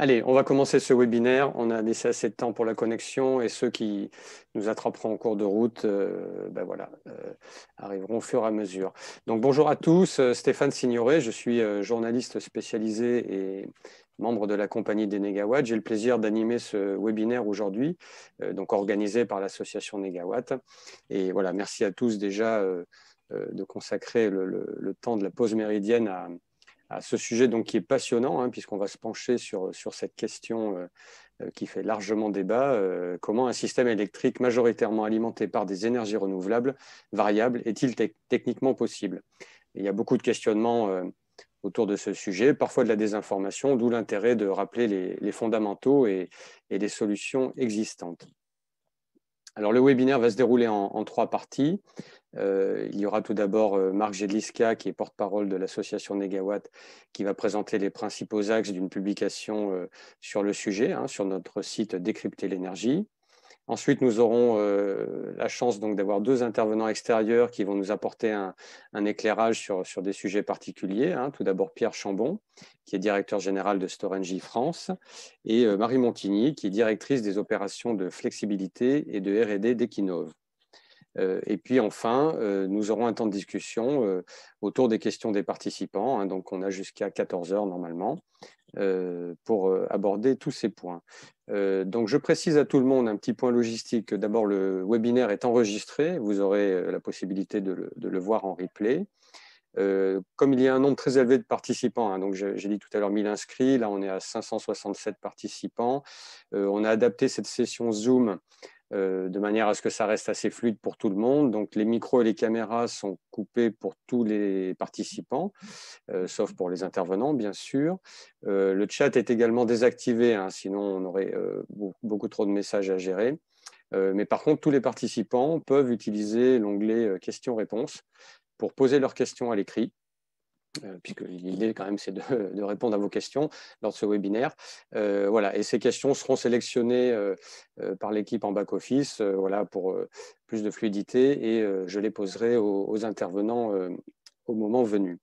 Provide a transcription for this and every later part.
Allez, on va commencer ce webinaire. On a laissé assez de temps pour la connexion et ceux qui nous attraperont en cours de route arriveront au fur et à mesure. Donc bonjour à tous, Stéphane Signoret, je suis journaliste spécialisé et membre de la compagnie des Négawatts. J'ai le plaisir d'animer ce webinaire aujourd'hui, donc organisé par l'association Négawatt. Et voilà, merci à tous déjà de consacrer le temps de la pause méridienne à ce sujet donc, qui est passionnant, hein, puisqu'on va se pencher sur cette question qui fait largement débat. Comment un système électrique majoritairement alimenté par des énergies renouvelables variables est-il techniquement possible? Et il y a beaucoup de questionnements autour de ce sujet, parfois de la désinformation, d'où l'intérêt de rappeler les fondamentaux et les solutions existantes. Alors, le webinaire va se dérouler en 3 parties. Il y aura tout d'abord Marc Jedliska, qui est porte-parole de l'association Négawatt, qui va présenter les principaux axes d'une publication sur le sujet, hein, sur notre site Décrypter l'énergie. Ensuite, nous aurons la chance d'avoir 2 intervenants extérieurs qui vont nous apporter un éclairage sur des sujets particuliers. Hein. Tout d'abord, Pierre Chambon, qui est directeur général de Storengy France, et Marie Montigny, qui est directrice des opérations de flexibilité et de R&D d'Equinove. Et puis enfin, nous aurons un temps de discussion autour des questions des participants. Hein. Donc, on a jusqu'à 14 heures normalement pour aborder tous ces points. Donc, je précise à tout le monde un petit point logistique. D'abord, le webinaire est enregistré. Vous aurez la possibilité de le voir en replay. Comme il y a un nombre très élevé de participants, hein, donc j'ai dit tout à l'heure 1000 inscrits, là on est à 567 participants. On a adapté cette session Zoom de manière à ce que ça reste assez fluide pour tout le monde. Donc les micros et les caméras sont coupés pour tous les participants, sauf pour les intervenants, bien sûr. Le chat est également désactivé, hein, sinon on aurait beaucoup trop de messages à gérer. Mais par contre, tous les participants peuvent utiliser l'onglet questions-réponses pour poser leurs questions à l'écrit. Puisque l'idée quand même c'est de répondre à vos questions lors de ce webinaire. Voilà. Et ces questions seront sélectionnées par l'équipe en back-office voilà, pour plus de fluidité et je les poserai aux intervenants au moment venu.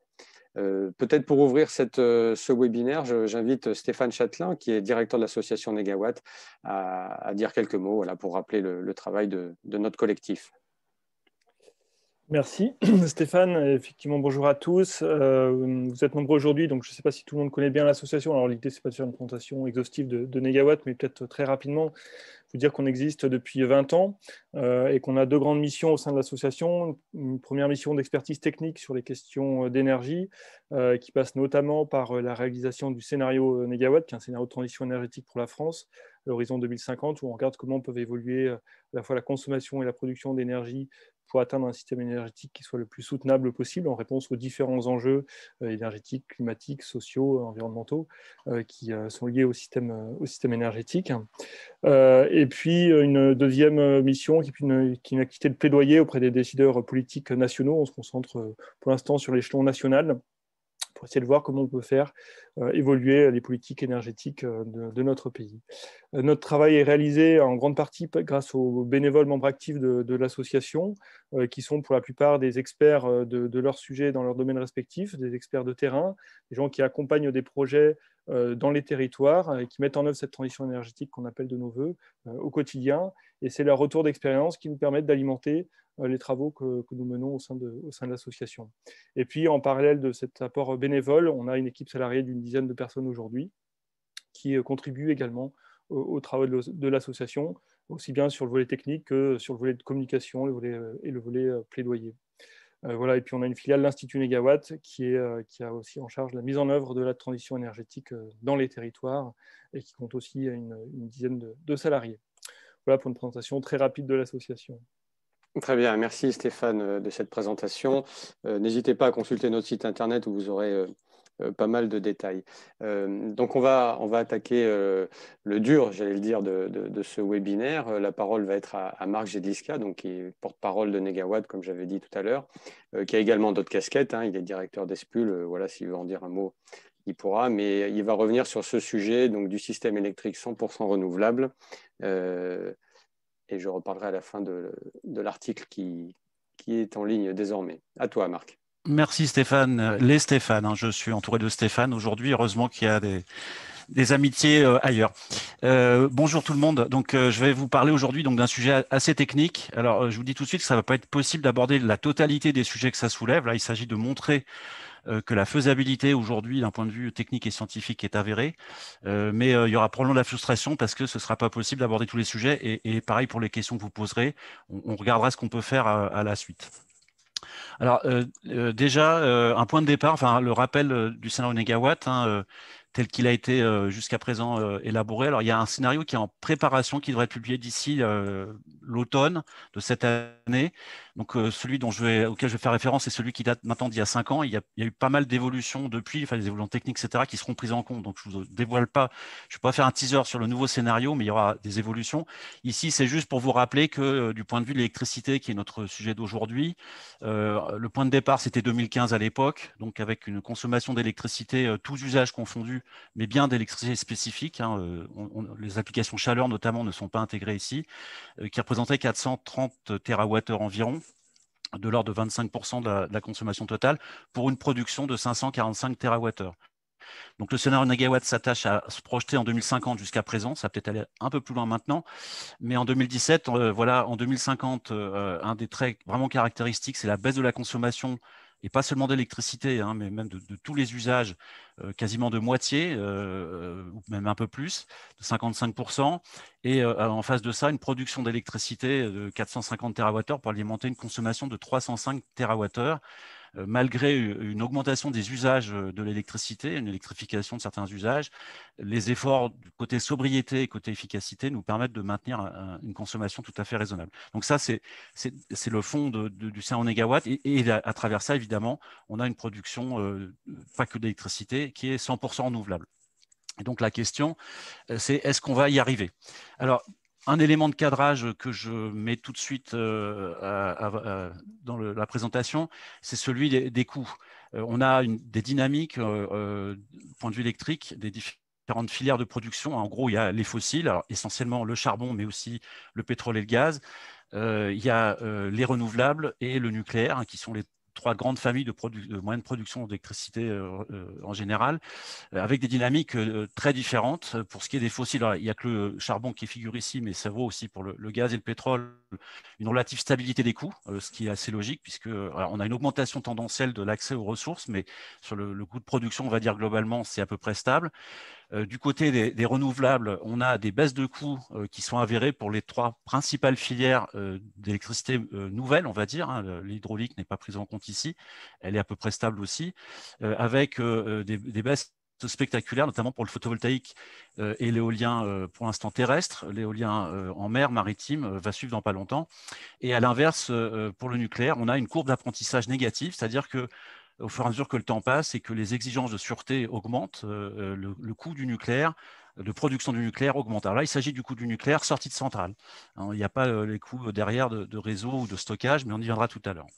Peut-être pour ouvrir ce webinaire, j'invite Stéphane Châtelain, qui est directeur de l'association Négawatt, à dire quelques mots voilà, pour rappeler le travail de notre collectif. Merci Stéphane, effectivement bonjour à tous. Vous êtes nombreux aujourd'hui, donc je ne sais pas si tout le monde connaît bien l'association. Alors l'idée c'est pas de faire une présentation exhaustive de Négawatt, mais peut-être très rapidement vous dire qu'on existe depuis 20 ans et qu'on a 2 grandes missions au sein de l'association. Une première mission d'expertise technique sur les questions d'énergie, qui passe notamment par la réalisation du scénario Négawatt, qui est un scénario de transition énergétique pour la France, à l'horizon 2050, où on regarde comment peuvent évoluer à la fois la consommation et la production d'énergie pour atteindre un système énergétique qui soit le plus soutenable possible en réponse aux différents enjeux énergétiques, climatiques, sociaux, environnementaux qui sont liés au système énergétique. Et puis une deuxième mission qui est une activité de plaidoyer auprès des décideurs politiques nationaux. On se concentre pour l'instant sur l'échelon national pour essayer de voir comment on peut faire évoluer les politiques énergétiques de notre pays. Notre travail est réalisé en grande partie grâce aux bénévoles membres actifs de l'association, qui sont pour la plupart des experts de leur sujet dans leur domaine respectif, des experts de terrain, des gens qui accompagnent des projets dans les territoires et qui mettent en œuvre cette transition énergétique qu'on appelle de nos voeux au quotidien. Et c'est leur retour d'expérience qui nous permettent d'alimenter les travaux que nous menons au sein de l'association. Et puis, en parallèle de cet apport bénévole, on a une équipe salariée d'une dizaine de personnes aujourd'hui qui contribuent également aux travaux de l'association, aussi bien sur le volet technique que sur le volet de communication et le volet plaidoyer. Voilà, et puis on a une filiale, l'Institut Négawatt, qui a aussi en charge la mise en œuvre de la transition énergétique dans les territoires et qui compte aussi une dizaine de salariés. Voilà pour une présentation très rapide de l'association. Très bien, merci Stéphane de cette présentation. N'hésitez pas à consulter notre site internet où vous aurez pas mal de détails. Donc on va attaquer le dur, j'allais le dire, de ce webinaire. La parole va être à Marc Jedliska, donc qui est porte-parole de Négawatt, comme j'avais dit tout à l'heure, qui a également d'autres casquettes. Hein. Il est directeur d'Espul, voilà, s'il veut en dire un mot, il pourra, mais il va revenir sur ce sujet donc, du système électrique 100% renouvelable. Et je reparlerai à la fin de l'article qui est en ligne désormais. À toi, Marc. Merci Stéphane. Les Stéphane, hein, je suis entouré de Stéphane aujourd'hui. Heureusement qu'il y a des amitiés ailleurs. Bonjour tout le monde. Donc, je vais vous parler aujourd'hui donc d'un sujet assez technique. Alors, je vous dis tout de suite que ça ne va pas être possible d'aborder la totalité des sujets que ça soulève. Là, il s'agit de montrer que la faisabilité aujourd'hui, d'un point de vue technique et scientifique, est avérée. Mais il y aura probablement de la frustration parce que ce ne sera pas possible d'aborder tous les sujets. Et pareil pour les questions que vous poserez, on regardera ce qu'on peut faire à la suite. Alors, déjà, un point de départ, enfin, le rappel du scénario Négawatt, hein, tel qu'il a été jusqu'à présent élaboré. Alors, il y a un scénario qui est en préparation, qui devrait être publié d'ici l'automne de cette année. Donc, celui auquel je vais faire référence, c'est celui qui date maintenant d'il y a 5 ans. Il y a eu pas mal d'évolutions depuis, enfin, des évolutions techniques, etc., qui seront prises en compte. Donc, je ne vous dévoile pas, je ne vais pas faire un teaser sur le nouveau scénario, mais il y aura des évolutions. Ici, c'est juste pour vous rappeler que du point de vue de l'électricité, qui est notre sujet d'aujourd'hui, le point de départ, c'était 2015 à l'époque, donc avec une consommation d'électricité, tous usages confondus, mais bien d'électricité spécifique, hein, les applications chaleur notamment ne sont pas intégrées ici, qui représentait 430 TWh environ, de l'ordre de 25% de la consommation totale, pour une production de 545 TWh. Donc le scénario Negawatt s'attache à se projeter en 2050 jusqu'à présent, ça va peut-être aller un peu plus loin maintenant, mais en 2017, voilà, en 2050, un des traits vraiment caractéristiques, c'est la baisse de la consommation, et pas seulement d'électricité, hein, mais même de tous les usages, quasiment de moitié, ou même un peu plus, de 55%. Et en face de ça, une production d'électricité de 450 TWh pour alimenter une consommation de 305 TWh, malgré une augmentation des usages de l'électricité, une électrification de certains usages. Les efforts du côté sobriété et côté efficacité nous permettent de maintenir une consommation tout à fait raisonnable. Donc ça, c'est le fond du 100 négawatts. Et à travers ça, évidemment, on a une production, pas que d'électricité, qui est 100% renouvelable. Et donc la question, c'est est-ce qu'on va y arriver? Alors, un élément de cadrage que je mets tout de suite dans la présentation, c'est celui des coûts. On a des dynamiques, du point de vue électrique, des différentes filières de production. En gros, il y a les fossiles, alors essentiellement le charbon, mais aussi le pétrole et le gaz. Il y a les renouvelables et le nucléaire, hein, qui sont les trois grandes familles de moyens de production d'électricité en général, avec des dynamiques très différentes. Pour ce qui est des fossiles, alors, il n'y a que le charbon qui figure ici, mais ça vaut aussi pour le gaz et le pétrole, une relative stabilité des coûts, ce qui est assez logique, puisque on a une augmentation tendancielle de l'accès aux ressources, mais sur le coût de production, on va dire globalement, c'est à peu près stable. Du côté des renouvelables, on a des baisses de coûts qui sont avérées pour les trois principales filières d'électricité nouvelles, on va dire, hein. L'hydraulique n'est pas prise en compte ici, elle est à peu près stable aussi, avec des baisses spectaculaires, notamment pour le photovoltaïque et l'éolien pour l'instant terrestre. L'éolien en mer, maritime, va suivre dans pas longtemps. Et à l'inverse, pour le nucléaire, on a une courbe d'apprentissage négative, c'est-à-dire que au fur et à mesure que le temps passe et que les exigences de sûreté augmentent, le coût du nucléaire, de production du nucléaire augmente. Alors là, il s'agit du coût du nucléaire sorti de centrale, hein. Il n'y a pas les coûts derrière de réseau ou de stockage, mais on y viendra tout à l'heure.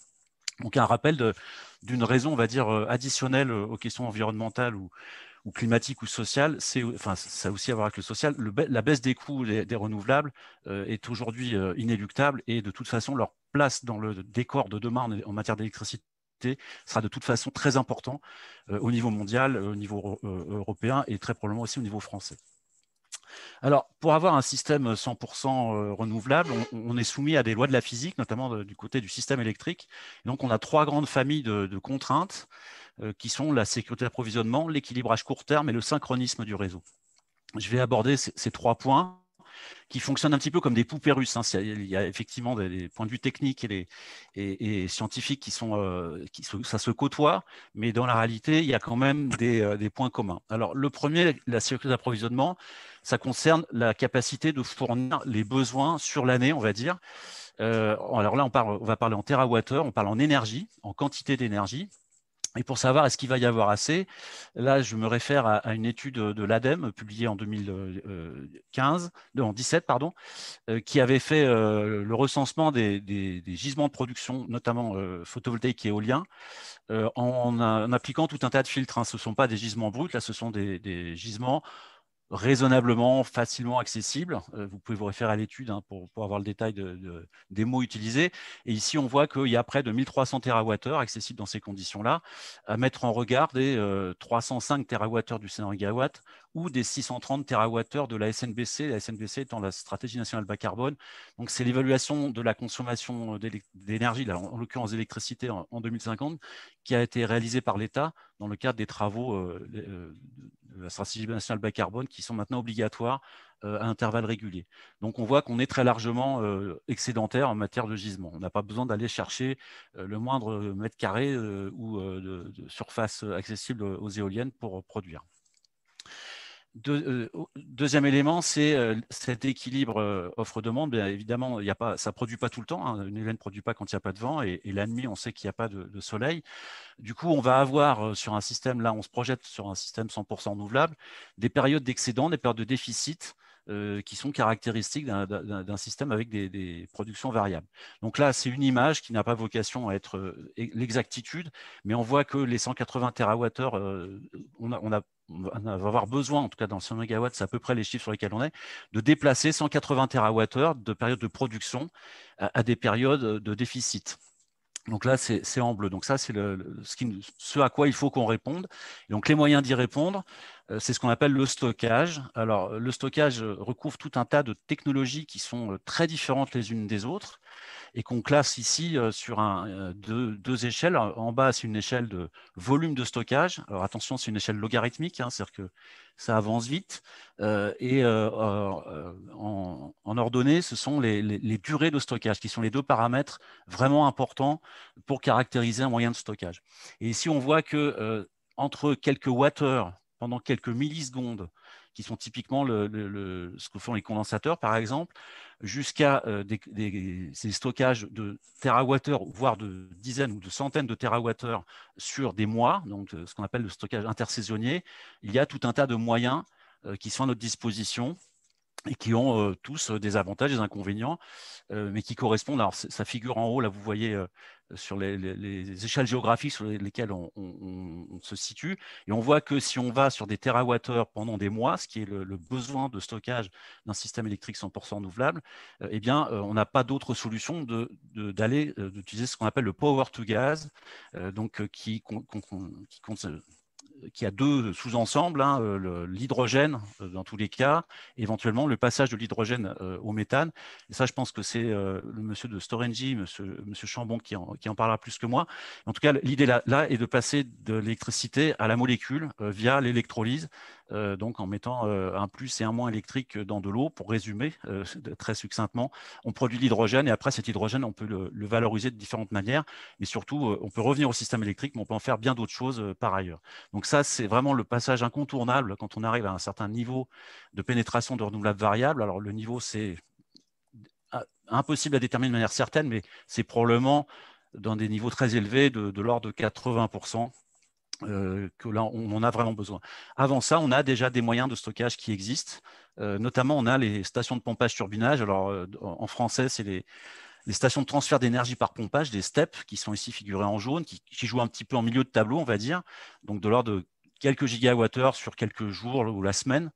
Donc un rappel d'une raison, on va dire, additionnelle aux questions environnementales ou climatiques ou sociales, enfin, ça a aussi à voir avec le social. La baisse des coûts des renouvelables est aujourd'hui inéluctable, et de toute façon, leur place dans le décor de demain en matière d'électricité sera de toute façon très important au niveau mondial, au niveau européen, et très probablement aussi au niveau français. Alors, pour avoir un système 100% renouvelable, on est soumis à des lois de la physique, notamment du côté du système électrique. Donc, on a trois grandes familles de contraintes qui sont la sécurité d'approvisionnement, l'équilibrage court terme et le synchronisme du réseau. Je vais aborder ces trois points qui fonctionnent un petit peu comme des poupées russes, hein. Il y a effectivement des points de vue techniques et scientifiques ça se côtoie, mais dans la réalité, il y a quand même des points communs. Alors, le premier, la sécurité d'approvisionnement, ça concerne la capacité de fournir les besoins sur l'année, on va dire. Alors là, on va parler en terawattheure, on parle en énergie, en quantité d'énergie. Et pour savoir est-ce qu'il va y avoir assez, là, je me réfère à une étude de l'ADEME publiée en 2017, pardon, qui avait fait le recensement des gisements de production, notamment photovoltaïques et éoliens, en appliquant tout un tas de filtres, hein. Ce ne sont pas des gisements bruts, là, ce sont des gisements raisonnablement, facilement accessible. Vous pouvez vous référer à l'étude pour avoir le détail des mots utilisés. Et ici, on voit qu'il y a près de 1300 TWh accessibles dans ces conditions-là, à mettre en regard des 305 TWh du Sénégal ou des 630 TWh de la SNBC étant la stratégie nationale bas carbone. Donc, c'est l'évaluation de la consommation d'énergie, en l'occurrence d'électricité en 2050, qui a été réalisée par l'État dans le cadre des travaux de la stratégie nationale bas carbone qui sont maintenant obligatoires à intervalles réguliers. Donc, on voit qu'on est très largement excédentaire en matière de gisement. On n'a pas besoin d'aller chercher le moindre mètre carré ou de surface accessible aux éoliennes pour produire. Deuxième élément, c'est cet équilibre offre-demande. Bien évidemment, ça ne produit pas tout le temps. Une éolienne ne produit pas quand il n'y a pas de vent. Et la nuit, on sait qu'il n'y a pas de soleil. Du coup, on va avoir sur un système, là, on se projette sur un système 100% renouvelable, des périodes d'excédent, des périodes de déficit qui sont caractéristiques d'un système avec des productions variables. Donc là, c'est une image qui n'a pas vocation à être l'exactitude, mais on voit que les 180 TWh, on va avoir besoin, en tout cas dans 100 MW, c'est à peu près les chiffres sur lesquels on est, de déplacer 180 TWh de périodes de production à des périodes de déficit. Donc là, c'est en bleu. Donc ça, c'est ce à quoi il faut qu'on réponde. Et donc les moyens d'y répondre, c'est ce qu'on appelle le stockage. Alors le stockage recouvre tout un tas de technologies qui sont très différentes les unes des autres et qu'on classe ici sur deux échelles. En bas, c'est une échelle de volume de stockage. Alors attention, c'est une échelle logarithmique, c'est-à-dire que ça avance vite. En ordonnée, ce sont les durées de stockage, qui sont les deux paramètres vraiment importants pour caractériser un moyen de stockage. Et ici, on voit que entre quelques wattheures pendant quelques millisecondes, qui sont typiquement ce que font les condensateurs, par exemple, jusqu'à ces stockages de térawattheures, voire de dizaines ou de centaines de térawattheures sur des mois, donc ce qu'on appelle le stockage intersaisonnier, il y a tout un tas de moyens qui sont à notre disposition et qui ont tous des avantages et des inconvénients, mais qui correspondent. Alors, ça figure en haut, là, vous voyez sur les échelles géographiques sur lesquelles on se situe. Et on voit que si on va sur des térawattheures pendant des mois, ce qui est le besoin de stockage d'un système électrique 100% renouvelable, eh bien, on n'a pas d'autre solution d'utiliser ce qu'on appelle le power to gas, qui a deux sous-ensembles, l'hydrogène dans tous les cas, éventuellement le passage de l'hydrogène au méthane. Et ça, je pense que c'est le monsieur de Storengy, monsieur Chambon, qui en parlera plus que moi. En tout cas, l'idée là est de passer de l'électricité à la molécule via l'électrolyse, donc en mettant un plus et un moins électrique dans de l'eau. Pour résumer très succinctement, on produit l'hydrogène et après cet hydrogène, on peut le valoriser de différentes manières. Et surtout, on peut revenir au système électrique, mais on peut en faire bien d'autres choses par ailleurs. Donc ça, c'est vraiment le passage incontournable quand on arrive à un certain niveau de pénétration de renouvelables variables. Alors le niveau, c'est impossible à déterminer de manière certaine, mais c'est probablement dans des niveaux très élevés de l'ordre de 80%. Que là, on en a vraiment besoin. Avant ça, on a déjà des moyens de stockage qui existent. Notamment, on a les stations de pompage-turbinage. Alors, en français, c'est les stations de transfert d'énergie par pompage, des STEP, qui sont ici figurées en jaune, qui jouent un petit peu en milieu de tableau, on va dire, donc de l'ordre de quelques gigawattheures sur quelques jours ou la semaine.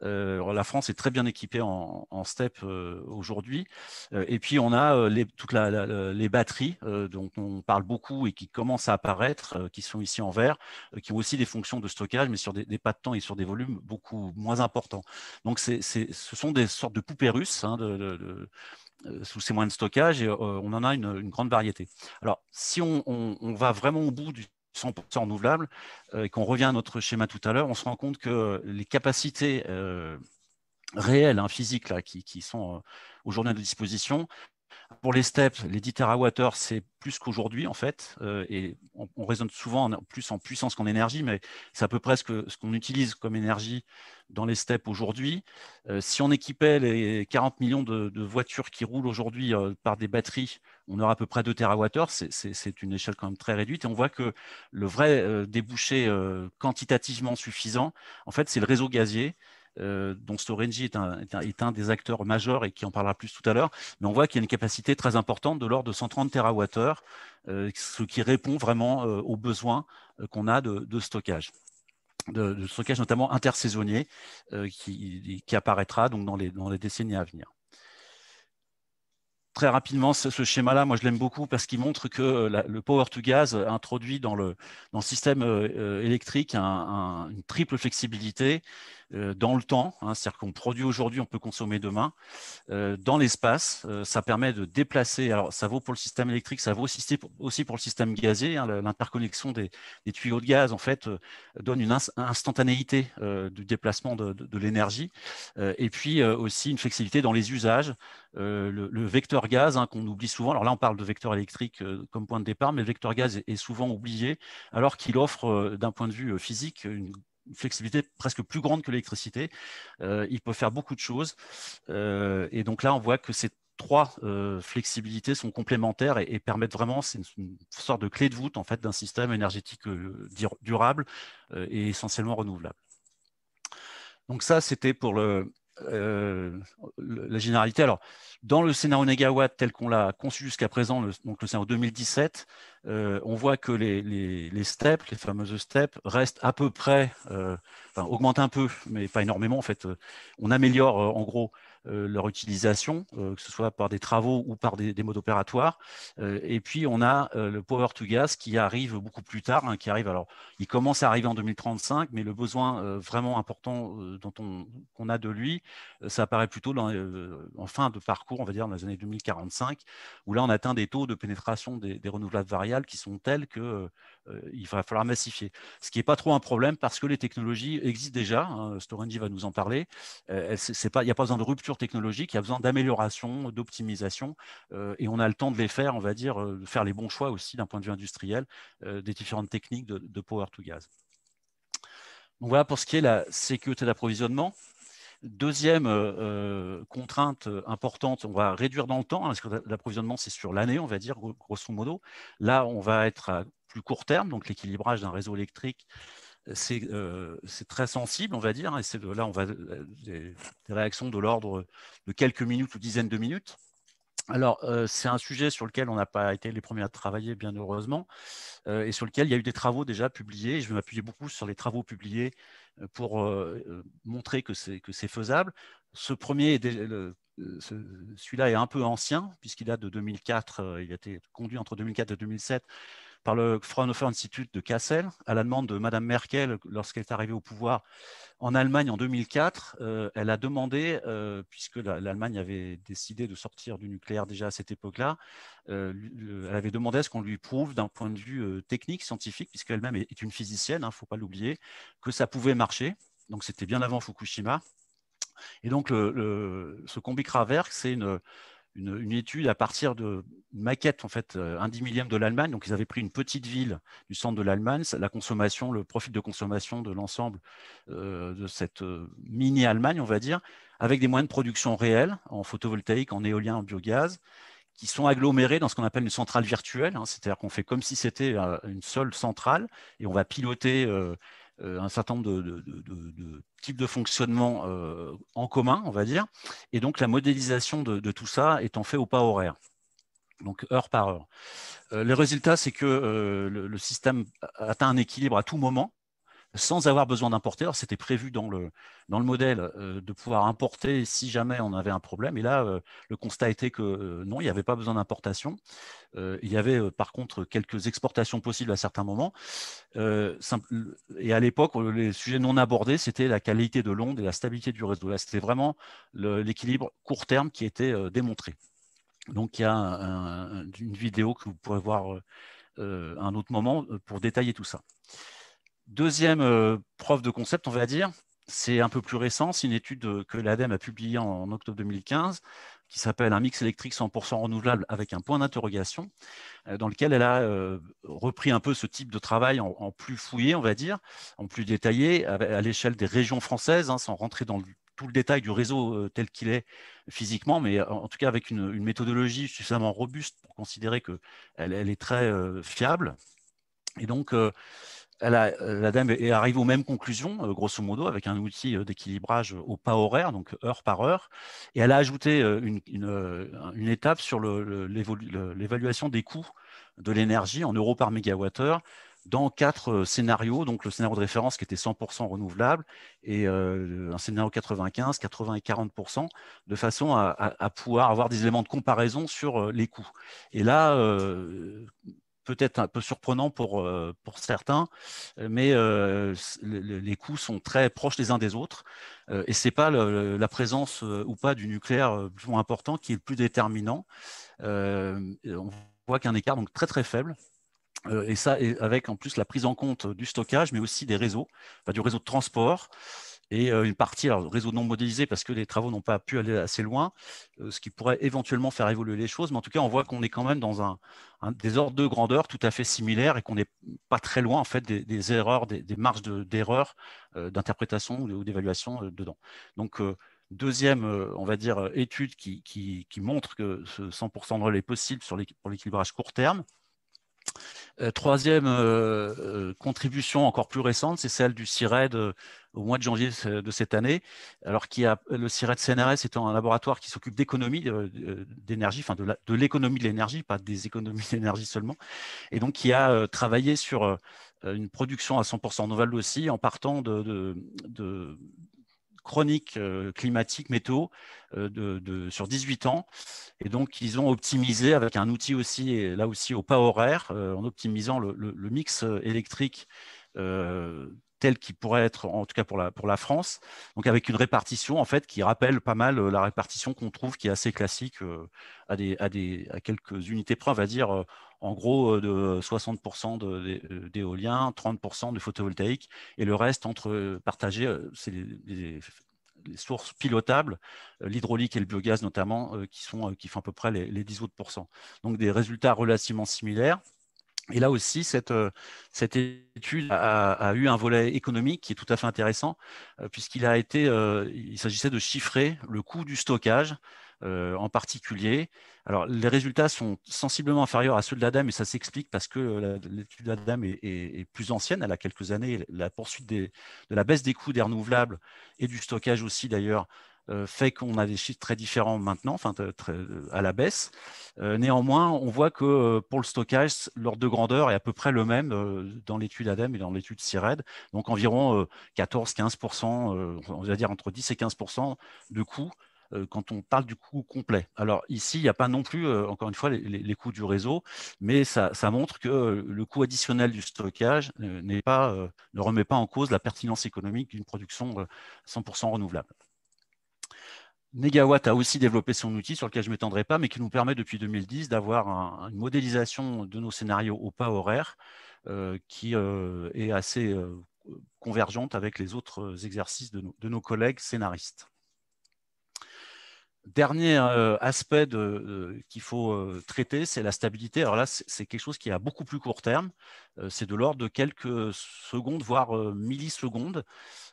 La France est très bien équipée en STEP aujourd'hui. Et puis, on a toutes les batteries dont on parle beaucoup et qui commencent à apparaître, qui sont ici en vert, qui ont aussi des fonctions de stockage, mais sur des pas de temps et sur des volumes beaucoup moins importants. Donc, ce sont des sortes de poupées russes sous ces moyens de stockage, et on en a une grande variété. Alors, si on va vraiment au bout du 100% renouvelable et qu'on revient à notre schéma tout à l'heure, on se rend compte que les capacités réelles, physiques, là, qui sont aujourd'hui à notre disposition, pour les STEP, les 10 TWh, c'est plus qu'aujourd'hui, en fait, et on raisonne souvent plus en puissance qu'en énergie, mais c'est à peu près ce qu'on utilise comme énergie dans les STEP aujourd'hui. Si on équipait les 40 millions de voitures qui roulent aujourd'hui par des batteries, on aura à peu près 2 TWh, c'est une échelle quand même très réduite, et on voit que le vrai débouché quantitativement suffisant, en fait, c'est le réseau gazier, dont Storengy est un des acteurs majeurs et qui en parlera plus tout à l'heure, mais on voit qu'il y a une capacité très importante de l'ordre de 130 TWh, ce qui répond vraiment aux besoins qu'on a de stockage. de stockage, notamment intersaisonnier, qui apparaîtra donc dans les décennies à venir. Très rapidement, ce schéma-là, moi je l'aime beaucoup parce qu'il montre que le power to gas introduit dans le système électrique une triple flexibilité dans le temps, hein, c'est-à-dire qu'on produit aujourd'hui, on peut consommer demain. Dans l'espace, ça permet de déplacer, alors ça vaut pour le système électrique, ça vaut aussi pour le système gazier, hein, l'interconnexion des tuyaux de gaz en fait donne une instantanéité du déplacement de l'énergie, et puis aussi une flexibilité dans les usages. Le vecteur gaz, hein, qu'on oublie souvent, alors là on parle de vecteur électrique comme point de départ, mais le vecteur gaz est souvent oublié alors qu'il offre d'un point de vue physique une flexibilité presque plus grande que l'électricité. Il peut faire beaucoup de choses. Et donc là, on voit que ces trois flexibilités sont complémentaires et permettent vraiment, c'est une sorte de clé de voûte en fait, d'un système énergétique durable et essentiellement renouvelable. Donc ça, c'était pour la généralité. Alors, dans le scénario négawatt tel qu'on l'a conçu jusqu'à présent, donc le scénario 2017, on voit que les steps, les fameuses steps, restent à peu près, enfin, augmentent un peu, mais pas énormément en fait. On améliore en gros leur utilisation, que ce soit par des travaux ou par des modes opératoires. Et puis, on a le power to gas qui arrive beaucoup plus tard, hein, qui arrive, alors, il commence à arriver en 2035, mais le besoin vraiment important qu'on a de lui, ça apparaît plutôt en fin de parcours, on va dire dans les années 2045, où là, on atteint des taux de pénétration des renouvelables variables qui sont tels qu'il va falloir massifier. Ce qui n'est pas trop un problème parce que les technologies existent déjà, hein, Storengy va nous en parler. Il n'y a pas besoin de rupture technologique, il y a besoin d'amélioration, d'optimisation, et on a le temps de les faire, on va dire, de faire les bons choix aussi d'un point de vue industriel, des différentes techniques de power to gas. Donc voilà pour ce qui est la sécurité d'approvisionnement. Deuxième contrainte importante, on va réduire dans le temps, hein, parce que l'approvisionnement, c'est sur l'année, on va dire, grosso modo. Là, on va être à plus court terme, donc l'équilibrage d'un réseau électrique, c'est très sensible, on va dire. Et là, on va des réactions de l'ordre de quelques minutes ou dizaines de minutes. Alors, c'est un sujet sur lequel on n'a pas été les premiers à travailler, bien heureusement, et sur lequel il y a eu des travaux déjà publiés. Je vais m'appuyer beaucoup sur les travaux publiés pour montrer que c'est faisable. Ce premier, celui-là est un peu ancien, puisqu'il date de 2004. Il a été conduit entre 2004 et 2007 par le Fraunhofer Institute de Kassel, à la demande de Madame Merkel lorsqu'elle est arrivée au pouvoir en Allemagne en 2004. Elle a demandé, puisque l'Allemagne avait décidé de sortir du nucléaire déjà à cette époque-là, elle avait demandé à ce qu'on lui prouve d'un point de vue technique, scientifique, puisqu'elle-même est une physicienne, il ne faut pas l'oublier, que ça pouvait marcher. Donc c'était bien avant Fukushima. Et donc ce Combi-Kraftwerk, c'est une étude à partir d'une maquette, en fait, 1/10 millième de l'Allemagne. Donc, ils avaient pris une petite ville du centre de l'Allemagne, la consommation, le profil de consommation de l'ensemble de cette mini-Allemagne, on va dire, avec des moyens de production réels en photovoltaïque, en éolien, en biogaz, qui sont agglomérés dans ce qu'on appelle une centrale virtuelle, hein, c'est-à-dire qu'on fait comme si c'était une seule centrale et on va piloter un certain nombre de types de fonctionnement en commun, on va dire. Et donc, la modélisation de tout ça étant fait au pas horaire, donc heure par heure. Le résultat, c'est que le système atteint un équilibre à tout moment, sans avoir besoin d'importer. Alors, c'était prévu dans le modèle de pouvoir importer si jamais on avait un problème. Et là, le constat était que non, il n'y avait pas besoin d'importation. Il y avait par contre quelques exportations possibles à certains moments. Et à l'époque, les sujets non abordés, c'était la qualité de l'onde et la stabilité du réseau. Là, c'était vraiment l'équilibre court terme qui était démontré. Donc, il y a une vidéo que vous pourrez voir un autre moment pour détailler tout ça. Deuxième preuve de concept, on va dire, c'est un peu plus récent, c'est une étude que l'ADEME a publiée en octobre 2015 qui s'appelle un mix électrique 100% renouvelable avec un point d'interrogation, dans lequel elle a repris un peu ce type de travail en plus fouillé, on va dire, en plus détaillé, à l'échelle des régions françaises, hein, sans rentrer dans tout le détail du réseau tel qu'il est physiquement, mais en tout cas avec une méthodologie suffisamment robuste pour considérer qu'elle est très fiable. Et donc, l'ADEME arrive aux mêmes conclusions, grosso modo, avec un outil d'équilibrage au pas horaire, donc heure par heure. Et elle a ajouté une étape sur l'évaluation des coûts de l'énergie en euros par mégawattheure dans 4 scénarios, donc le scénario de référence qui était 100% renouvelable et un scénario 95, 80 et 40%, de façon à pouvoir avoir des éléments de comparaison sur les coûts. Et là, peut-être un peu surprenant pour certains, mais les coûts sont très proches les uns des autres. Et ce n'est pas la présence ou pas du nucléaire plus important qui est le plus déterminant. On voit qu'un écart donc très très faible. Et ça, avec en plus la prise en compte du stockage, mais aussi des réseaux, du réseau de transport, et une partie, alors réseau non modélisé parce que les travaux n'ont pas pu aller assez loin, ce qui pourrait éventuellement faire évoluer les choses. Mais en tout cas, on voit qu'on est quand même dans des ordres de grandeur tout à fait similaires et qu'on n'est pas très loin en fait des erreurs, des marges d'erreur d'interprétation ou d'évaluation dedans. Donc, deuxième, on va dire, étude qui montre que ce 100% de relais est possible pour l'équilibrage court terme. Troisième contribution encore plus récente, c'est celle du CIRED au mois de janvier de cette année. Alors, le CIRED CNRS étant un laboratoire qui s'occupe d'économie d'énergie, enfin de l'économie de l'énergie, pas des économies d'énergie seulement, et donc qui a travaillé sur une production à 100% renouvelable aussi, en partant de chroniques climatiques, météo, sur 18 ans. Et donc, ils ont optimisé avec un outil aussi, et là aussi au pas horaire, en optimisant le mix électrique tel qu'il pourrait être, en tout cas pour la France, donc avec une répartition en fait qui rappelle pas mal la répartition qu'on trouve qui est assez classique à quelques unités près, on va dire en gros de 60% d'éolien, 30% de photovoltaïque et le reste partagé, c'est les sources pilotables, l'hydraulique et le biogaz notamment, qui font à peu près les 10 autres pourcents. Donc des résultats relativement similaires. Et là aussi, cette étude a eu un volet économique qui est tout à fait intéressant, puisqu'il s'agissait de chiffrer le coût du stockage en particulier. Alors, les résultats sont sensiblement inférieurs à ceux de l'ADEME, et ça s'explique parce que l'étude de l'ADEME est plus ancienne, elle a quelques années. La poursuite de la baisse des coûts des renouvelables et du stockage aussi, d'ailleurs, fait qu'on a des chiffres très différents maintenant, enfin à la baisse. Néanmoins, on voit que pour le stockage, l'ordre de grandeur est à peu près le même dans l'étude ADEME et dans l'étude CIRED, donc environ 14-15%, on va dire entre 10 et 15% de coûts quand on parle du coût complet. Alors ici, il n'y a pas non plus, encore une fois, les coûts du réseau, mais ça montre que le coût additionnel du stockage ne remet pas en cause la pertinence économique d'une production 100% renouvelable. Negawatt a aussi développé son outil sur lequel je ne m'étendrai pas, mais qui nous permet depuis 2010 d'avoir une modélisation de nos scénarios au pas horaire qui est assez convergente avec les autres exercices de nos collègues scénaristes. Dernier aspect qu'il faut traiter, c'est la stabilité. Alors là, c'est quelque chose qui est à beaucoup plus court terme. C'est de l'ordre de quelques secondes, voire millisecondes,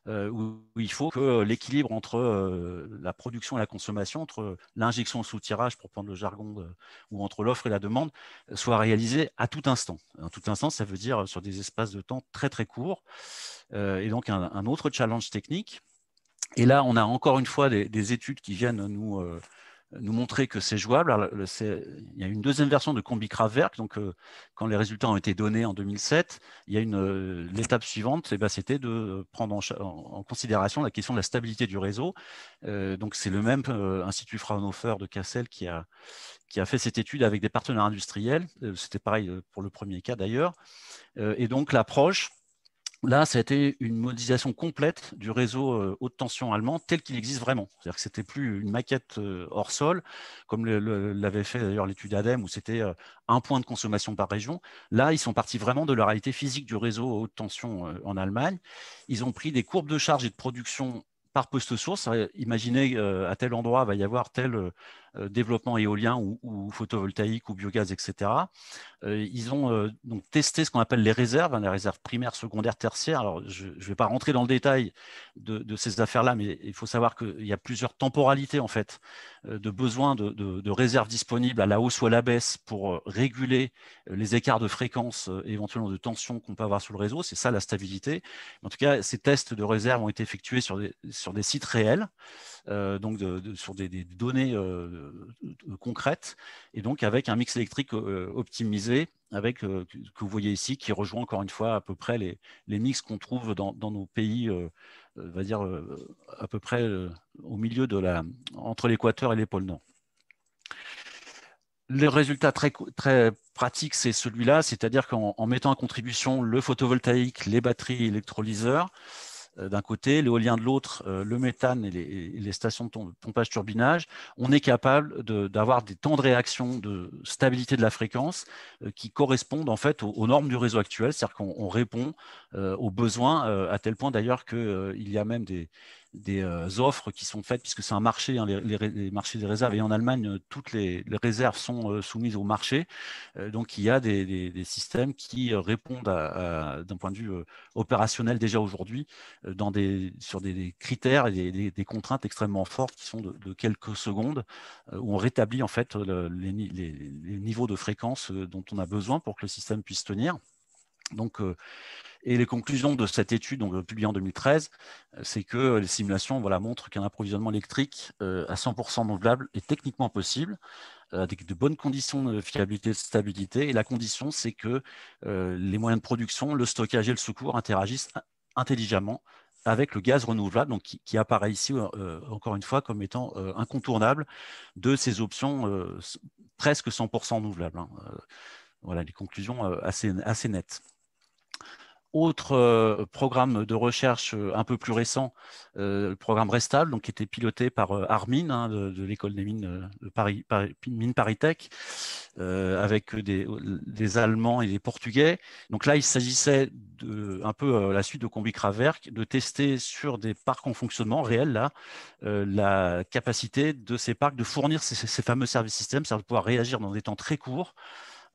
où il faut que l'équilibre entre la production et la consommation, entre l'injection et le soutirage, pour prendre le jargon, ou entre l'offre et la demande, soit réalisé à tout instant. À tout instant, ça veut dire sur des espaces de temps très très courts. Et donc un autre challenge technique. Et là, on a encore une fois des études qui viennent nous montrer que c'est jouable. Alors, il y a une deuxième version de Combi-Kraftwerk. Donc, quand les résultats ont été donnés en 2007, il y a l'étape suivante, c'était de prendre en considération la question de la stabilité du réseau. Donc, c'est le même Institut Fraunhofer de Kassel qui a fait cette étude avec des partenaires industriels. C'était pareil pour le premier cas d'ailleurs. Et donc, l'approche, là, ça a été une modélisation complète du réseau haute tension allemand tel qu'il existe vraiment. C'est-à-dire que ce n'était plus une maquette hors sol, comme l'avait fait d'ailleurs l'étude ADEME, où c'était un point de consommation par région. Là, ils sont partis vraiment de la réalité physique du réseau haute tension en Allemagne. Ils ont pris des courbes de charge et de production par poste source. Imaginez à tel endroit va y avoir tel développement éolien ou photovoltaïque ou biogaz, etc. Ils ont donc testé ce qu'on appelle les réserves, les réserves primaires, secondaires, tertiaires. Alors, je ne vais pas rentrer dans le détail de ces affaires-là, mais il faut savoir qu'il y a plusieurs temporalités en fait, de besoin de réserves disponibles à la hausse ou à la baisse pour réguler les écarts de fréquence, éventuellement de tension qu'on peut avoir sur le réseau. C'est ça la stabilité. En tout cas, ces tests de réserve ont été effectués sur des sites réels. Donc sur des données concrètes, et donc avec un mix électrique optimisé avec que vous voyez ici, qui rejoint encore une fois à peu près les mix qu'on trouve dans nos pays, on va dire à peu près au milieu entre l'équateur et les pôles Nord. Le résultat très pratique, c'est celui-là, c'est-à-dire qu'en mettant en contribution le photovoltaïque, les batteries électrolyseurs, d'un côté, l'éolien de l'autre, le méthane et les stations de pompage-turbinage, on est capable d'avoir des temps de réaction de stabilité de la fréquence qui correspondent en fait aux normes du réseau actuel, c'est-à-dire qu'on répond aux besoins, à tel point d'ailleurs qu'il y a même des offres qui sont faites, puisque c'est un marché, hein, les marchés des réserves, et en Allemagne, toutes les réserves sont soumises au marché. Donc, il y a des systèmes qui répondent d'un point de vue opérationnel déjà aujourd'hui sur des critères et des contraintes extrêmement fortes qui sont de quelques secondes, où on rétablit en fait les niveaux de fréquence dont on a besoin pour que le système puisse tenir. Donc, et les conclusions de cette étude, donc, publiée en 2013, c'est que les simulations montrent qu'un approvisionnement électrique à 100% renouvelable est techniquement possible, avec de bonnes conditions de fiabilité et de stabilité. Et la condition, c'est que les moyens de production, le stockage et le secours interagissent intelligemment avec le gaz renouvelable, donc qui apparaît ici, encore une fois, comme étant incontournable de ces options presque 100% renouvelables. Hein. Voilà les conclusions assez nettes. Autre programme de recherche un peu plus récent, le programme Restal, donc, qui était piloté par Armin, hein, de l'école des mines de Mines ParisTech, avec des Allemands et des Portugais. Donc là, il s'agissait un peu la suite de Combi-Kraftwerk, de tester sur des parcs en fonctionnement réels là, la capacité de ces parcs de fournir ces fameux services systèmes, c'est-à-dire de pouvoir réagir dans des temps très courts,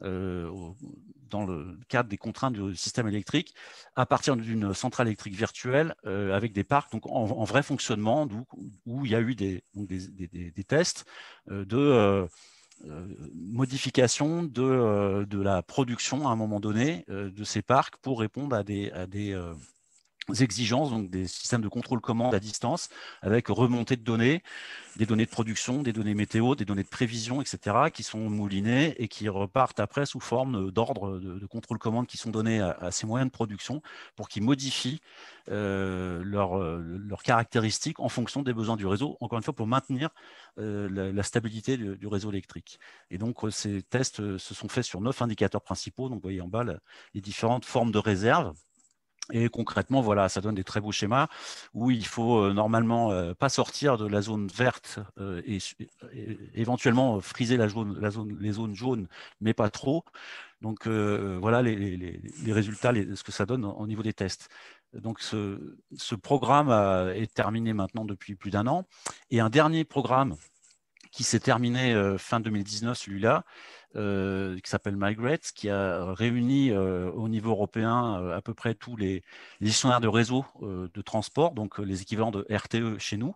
dans le cadre des contraintes du système électrique, à partir d'une centrale électrique virtuelle avec des parcs donc en vrai fonctionnement, où il y a eu des tests de modification de la production à un moment donné de ces parcs pour répondre à des exigences, donc des systèmes de contrôle-commande à distance, avec remontée de données, des données de production, des données météo, des données de prévision, etc., qui sont moulinées et qui repartent après sous forme d'ordres de contrôle-commande qui sont donnés à ces moyens de production pour qu'ils modifient leurs caractéristiques en fonction des besoins du réseau, encore une fois pour maintenir la stabilité du réseau électrique. Et donc, ces tests se sont faits sur 9 indicateurs principaux. Donc, vous voyez en bas les différentes formes de réserve. Et concrètement, voilà, ça donne des très beaux schémas où il faut normalement pas sortir de la zone verte et éventuellement friser les zones jaunes, mais pas trop. Donc voilà les résultats, ce que ça donne au niveau des tests. Donc ce programme est terminé maintenant depuis plus d'1 an. Et un dernier programme qui s'est terminé fin 2019, celui-là, qui s'appelle Migrate, qui a réuni au niveau européen à peu près tous les gestionnaires de réseaux de transport, donc les équivalents de RTE chez nous,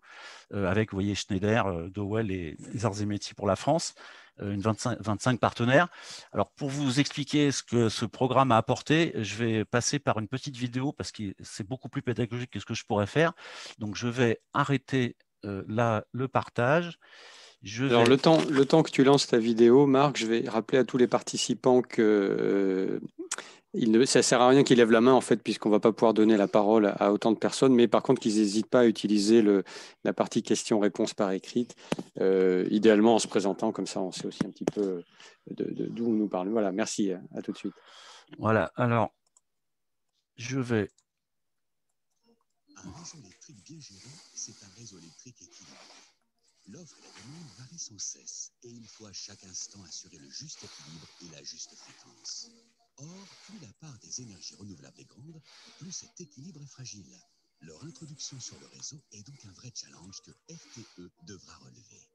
avec, vous voyez, Schneider, Dowell et les Arts et Métiers pour la France, une 25 partenaires. Alors, pour vous expliquer ce que ce programme a apporté, je vais passer par une petite vidéo parce que c'est beaucoup plus pédagogique que ce que je pourrais faire. Donc, je vais arrêter là le partage. Alors, le temps que tu lances ta vidéo, Marc, je vais rappeler à tous les participants que ça ne sert à rien qu'ils lèvent la main, en fait, puisqu'on ne va pas pouvoir donner la parole à autant de personnes, mais par contre qu'ils n'hésitent pas à utiliser la partie questions-réponses par écrite, idéalement en se présentant, comme ça on sait aussi un petit peu d'où on nous parle. Voilà, merci, à tout de suite. Voilà, alors, je vais... Un réseau électrique bien géré, c'est un réseau électrique équilibré. L'offre et la demande varient sans cesse et il faut à chaque instant assurer le juste équilibre et la juste fréquence. Or, plus la part des énergies renouvelables est grande, plus cet équilibre est fragile. Leur introduction sur le réseau est donc un vrai challenge que RTE devra relever.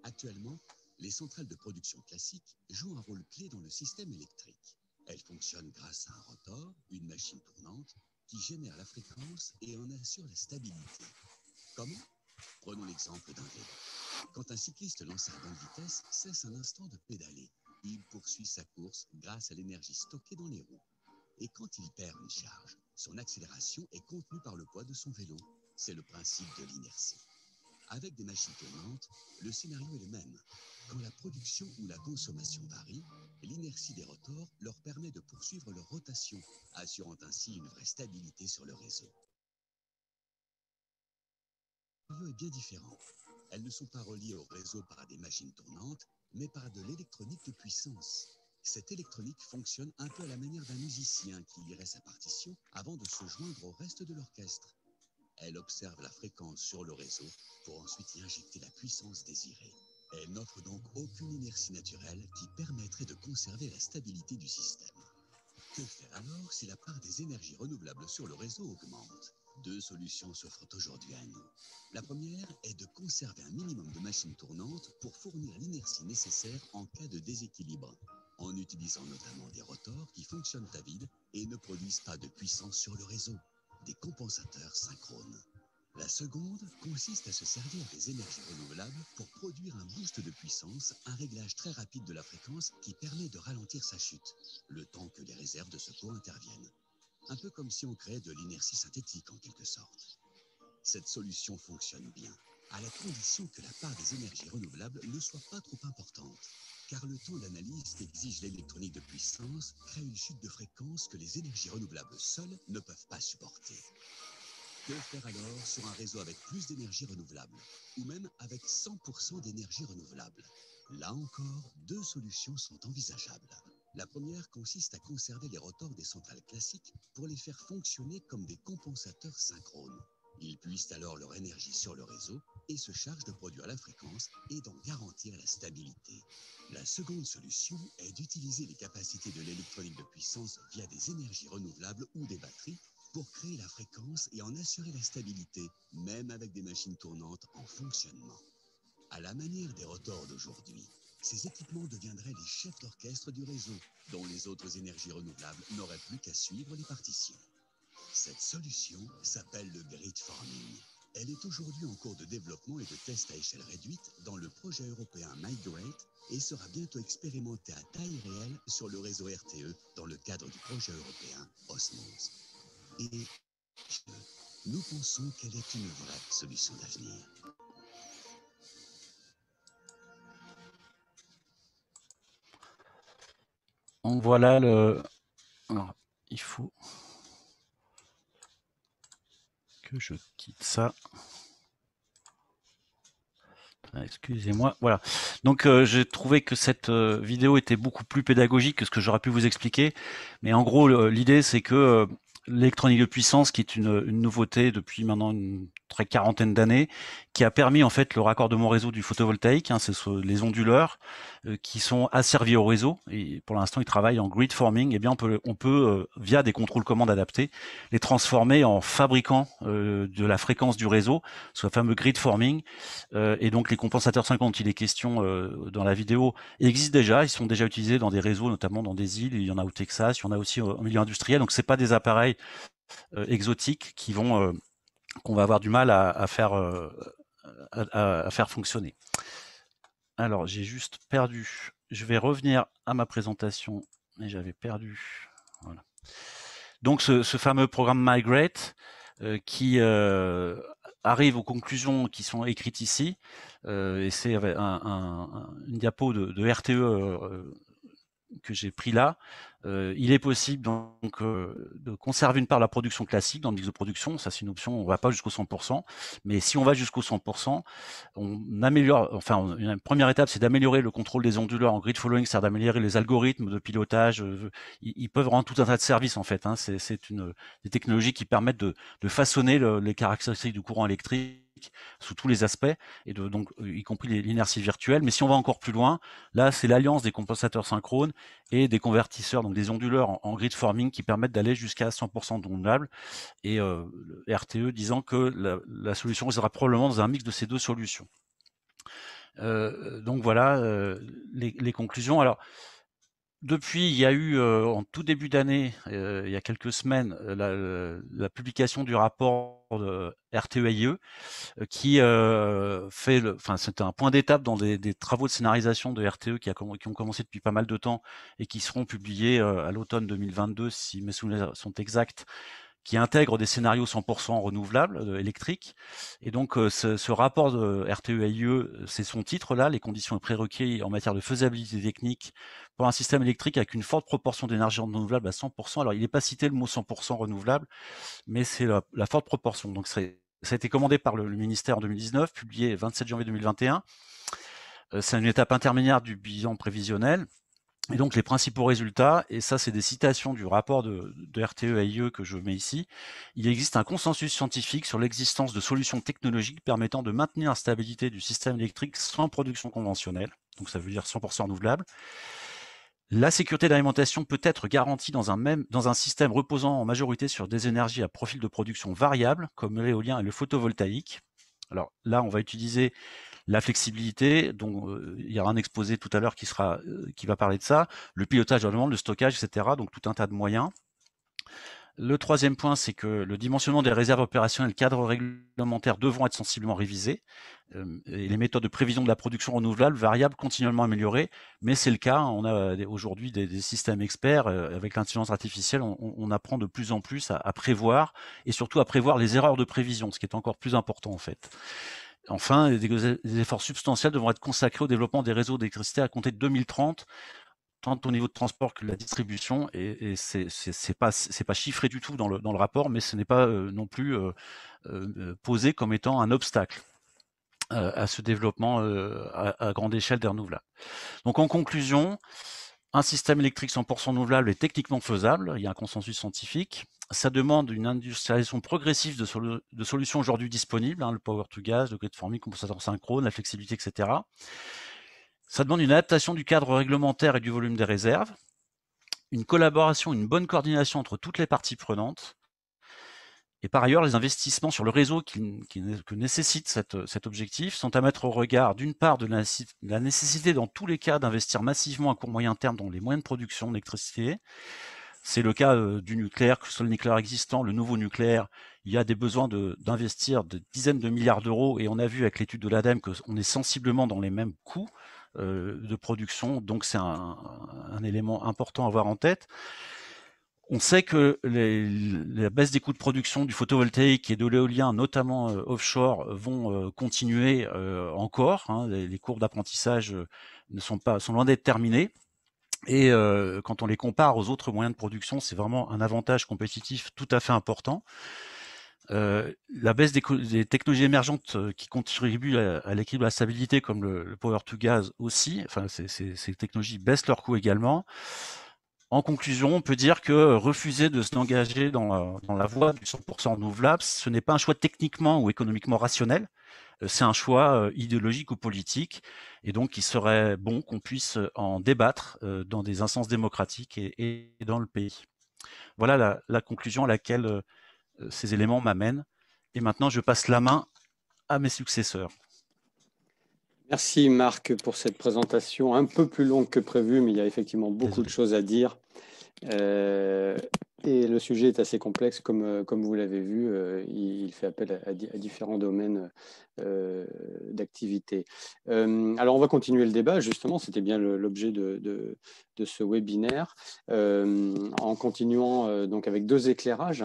Actuellement, les centrales de production classiques jouent un rôle clé dans le système électrique. Elles fonctionnent grâce à un rotor, une machine tournante, qui génère la fréquence et en assure la stabilité. Comment ? Prenons l'exemple d'un vélo. Quand un cycliste lancé à bonne vitesse cesse un instant de pédaler, il poursuit sa course grâce à l'énergie stockée dans les roues. Et quand il perd une charge, son accélération est contenue par le poids de son vélo. C'est le principe de l'inertie. Avec des machines tournantes, le scénario est le même. Quand la production ou la consommation varie, l'inertie des rotors leur permet de poursuivre leur rotation, assurant ainsi une vraie stabilité sur le réseau. Le réseau est bien différent. Elles ne sont pas reliées au réseau par des machines tournantes, mais par de l'électronique de puissance. Cette électronique fonctionne un peu à la manière d'un musicien qui lirait sa partition avant de se joindre au reste de l'orchestre. Elle observe la fréquence sur le réseau pour ensuite y injecter la puissance désirée. Elle n'offre donc aucune inertie naturelle qui permettrait de conserver la stabilité du système. Que faire alors si la part des énergies renouvelables sur le réseau augmente? Deux solutions s'offrent aujourd'hui à nous. La première est de conserver un minimum de machines tournantes pour fournir l'inertie nécessaire en cas de déséquilibre, en utilisant notamment des rotors qui fonctionnent à vide et ne produisent pas de puissance sur le réseau, des compensateurs synchrones. La seconde consiste à se servir des énergies renouvelables pour produire un boost de puissance, un réglage très rapide de la fréquence qui permet de ralentir sa chute, le temps que les réserves de secours interviennent. Un peu comme si on créait de l'inertie synthétique en quelque sorte. Cette solution fonctionne bien, à la condition que la part des énergies renouvelables ne soit pas trop importante, car le temps d'analyse qu'exige l'électronique de puissance crée une chute de fréquence que les énergies renouvelables seules ne peuvent pas supporter. Que faire alors sur un réseau avec plus d'énergie renouvelable, ou même avec 100% d'énergie renouvelable? Là encore, deux solutions sont envisageables. La première consiste à conserver les rotors des centrales classiques pour les faire fonctionner comme des compensateurs synchrones. Ils puissent alors leur énergie sur le réseau et se chargent de produire la fréquence et d'en garantir la stabilité. La seconde solution est d'utiliser les capacités de l'électronique de puissance via des énergies renouvelables ou des batteries pour créer la fréquence et en assurer la stabilité, même avec des machines tournantes en fonctionnement. À la manière des rotors d'aujourd'hui, ces équipements deviendraient les chefs d'orchestre du réseau, dont les autres énergies renouvelables n'auraient plus qu'à suivre les partitions. Cette solution s'appelle le grid forming. Elle est aujourd'hui en cours de développement et de test à échelle réduite dans le projet européen Migrate et sera bientôt expérimentée à taille réelle sur le réseau RTE dans le cadre du projet européen Osmose. Et nous pensons qu'elle est une vraie solution d'avenir. Donc voilà le. Alors, il faut que je quitte ça. Excusez-moi. Voilà. Donc j'ai trouvé que cette vidéo était beaucoup plus pédagogique que ce que j'aurais pu vous expliquer. Mais en gros, l'idée c'est que l'électronique de puissance, qui est une nouveauté depuis maintenant une très quarantaine d'années, qui a permis en fait le raccordement au réseau du photovoltaïque, c'est les onduleurs qui sont asservis au réseau, et pour l'instant ils travaillent en grid forming. Et bien on peut via des contrôles commandes adaptés les transformer en fabricant de la fréquence du réseau, ce fameux grid forming. Et donc les compensateurs 50 dont il est question dans la vidéo existent déjà, ils sont déjà utilisés dans des réseaux, notamment dans des îles. Il y en a au Texas, il y en a aussi au milieu industriel. Donc c'est pas des appareils exotiques qu'on va avoir du mal à faire fonctionner. Alors j'ai juste perdu. Je vais revenir à ma présentation, mais j'avais perdu. Voilà. Donc ce fameux programme Migrate qui arrive aux conclusions qui sont écrites ici, et c'est une diapo de RTE que j'ai pris là. Il est possible donc de conserver une part de la production classique dans le mix de production. Ça, c'est une option. On ne va pas jusqu'au 100%, mais si on va jusqu'au 100%, on améliore. Enfin, une première étape, c'est d'améliorer le contrôle des onduleurs en grid following, c'est-à-dire d'améliorer les algorithmes de pilotage. Ils peuvent rendre tout un tas de services en fait. C'est des technologies qui permettent de façonner les caractéristiques du courant électrique sous tous les aspects, et donc y compris l'inertie virtuelle. Mais si on va encore plus loin, là c'est l'alliance des compensateurs synchrones et des convertisseurs, donc des onduleurs en grid forming, qui permettent d'aller jusqu'à 100% d'ondulables, et le RTE disant que la solution sera probablement dans un mix de ces deux solutions. Donc voilà les conclusions. Alors depuis, il y a eu en tout début d'année, il y a quelques semaines, la publication du rapport de RTE-IE qui fait, c'est un point d'étape dans des travaux de scénarisation de RTE qui ont commencé depuis pas mal de temps et qui seront publiés à l'automne 2022, si mes souvenirs sont exacts, qui intègre des scénarios 100% renouvelables électriques. Et donc, ce rapport de RTE-AIE, c'est son titre là, les conditions et prérequis en matière de faisabilité technique pour un système électrique avec une forte proportion d'énergie renouvelable à 100%. Alors, il n'est pas cité le mot 100% renouvelable, mais c'est la forte proportion. Donc, ça a été commandé par le ministère en 2019, publié le 27 janvier 2021. C'est une étape intermédiaire du bilan prévisionnel. Et donc, les principaux résultats, et ça, c'est des citations du rapport de RTE-AIE que je mets ici. Il existe un consensus scientifique sur l'existence de solutions technologiques permettant de maintenir la stabilité du système électrique sans production conventionnelle. Donc, ça veut dire 100% renouvelable. La sécurité d'alimentation peut être garantie dans un système reposant en majorité sur des énergies à profil de production variable, comme l'éolien et le photovoltaïque. Alors là, on va utiliser la flexibilité, dont il y aura un exposé tout à l'heure qui va parler de ça, le pilotage de la demande, le stockage, etc. Donc tout un tas de moyens. Le troisième point, c'est que le dimensionnement des réserves opérationnelles, cadres réglementaires devront être sensiblement révisés. Et les méthodes de prévision de la production renouvelable variable continuellement améliorées, mais c'est le cas. On a aujourd'hui des systèmes experts avec l'intelligence artificielle. On apprend de plus en plus à prévoir et surtout à prévoir les erreurs de prévision, ce qui est encore plus important en fait. Enfin, des efforts substantiels devront être consacrés au développement des réseaux d'électricité à compter de 2030, tant au niveau de transport que de la distribution, et c'est pas chiffré du tout dans le rapport, mais ce n'est pas non plus posé comme étant un obstacle à ce développement à grande échelle des renouvelables. Donc en conclusion, un système électrique 100% renouvelable est techniquement faisable, il y a un consensus scientifique. Ça demande une industrialisation progressive de solutions aujourd'hui disponibles, le power to gas, le grid forming, compensateur synchrone, la flexibilité, etc. Ça demande une adaptation du cadre réglementaire et du volume des réserves, une collaboration, une bonne coordination entre toutes les parties prenantes. Et par ailleurs, les investissements sur le réseau que nécessite cet objectif sont à mettre au regard d'une part de la nécessité dans tous les cas d'investir massivement à court moyen terme dans les moyens de production d'électricité. C'est le cas du nucléaire, que ce soit le nucléaire existant, le nouveau nucléaire, il y a des besoins d'investir de dizaines de milliards d'euros, et on a vu avec l'étude de l'ADEME qu'on est sensiblement dans les mêmes coûts de production, donc c'est un élément important à avoir en tête. On sait que la baisse des coûts de production du photovoltaïque et de l'éolien, notamment offshore, vont continuer encore. Les cours d'apprentissage sont loin d'être terminés. Et quand on les compare aux autres moyens de production, c'est vraiment un avantage compétitif tout à fait important. La baisse des technologies émergentes qui contribuent à l'équilibre de la stabilité, comme le power to gas aussi, enfin, ces technologies baissent leurs coûts également. En conclusion, on peut dire que refuser de s'engager dans la voie du 100% renouvelable, ce n'est pas un choix techniquement ou économiquement rationnel, c'est un choix idéologique ou politique, et donc il serait bon qu'on puisse en débattre dans des instances démocratiques et dans le pays. Voilà la conclusion à laquelle ces éléments m'amènent. Et maintenant, je passe la main à mes successeurs. Merci Marc pour cette présentation un peu plus longue que prévu, mais il y a effectivement beaucoup de choses à dire. Et le sujet est assez complexe, comme vous l'avez vu, il fait appel à différents domaines d'activité. Alors, on va continuer le débat, justement, c'était bien l'objet de ce webinaire, en continuant donc avec deux éclairages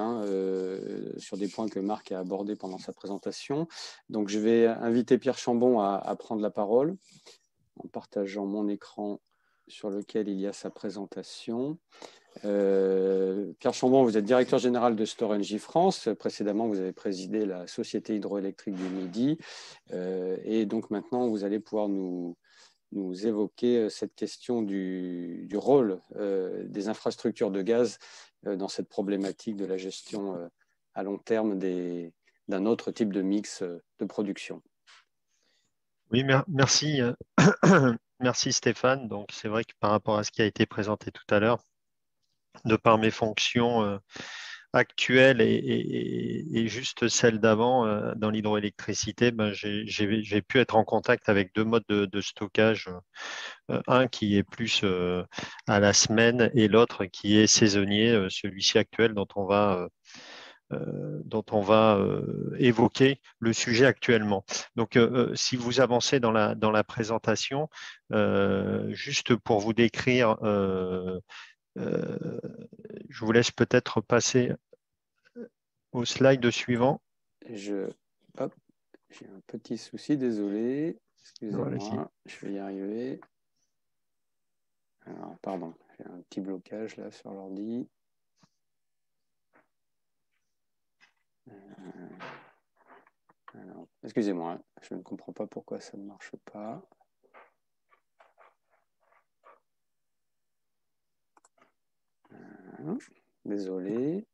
sur des points que Marc a abordés pendant sa présentation. Donc, je vais inviter Pierre Chambon à prendre la parole en partageant mon écran sur lequel il y a sa présentation. Pierre Chambon, vous êtes directeur général de Storengy France. Précédemment, vous avez présidé la Société hydroélectrique du Midi. Et donc maintenant, vous allez pouvoir nous évoquer cette question du rôle des infrastructures de gaz dans cette problématique de la gestion à long terme d'un autre type de mix de production. Oui, merci. Merci Stéphane. Donc, c'est vrai que par rapport à ce qui a été présenté tout à l'heure, de par mes fonctions actuelles et juste celles d'avant dans l'hydroélectricité, j'ai pu être en contact avec deux modes de stockage, un qui est plus à la semaine et l'autre qui est saisonnier, celui-ci actuel dont on va évoquer le sujet actuellement. Donc, si vous avancez dans la présentation, juste pour vous décrire, je vous laisse peut-être passer au slide suivant. Hop, j'ai un petit souci, désolé. Excusez-moi, Voilà, je vais y arriver. Alors, pardon, j'ai un petit blocage là sur l'ordi. Excusez-moi, je ne comprends pas pourquoi ça ne marche pas. Désolé.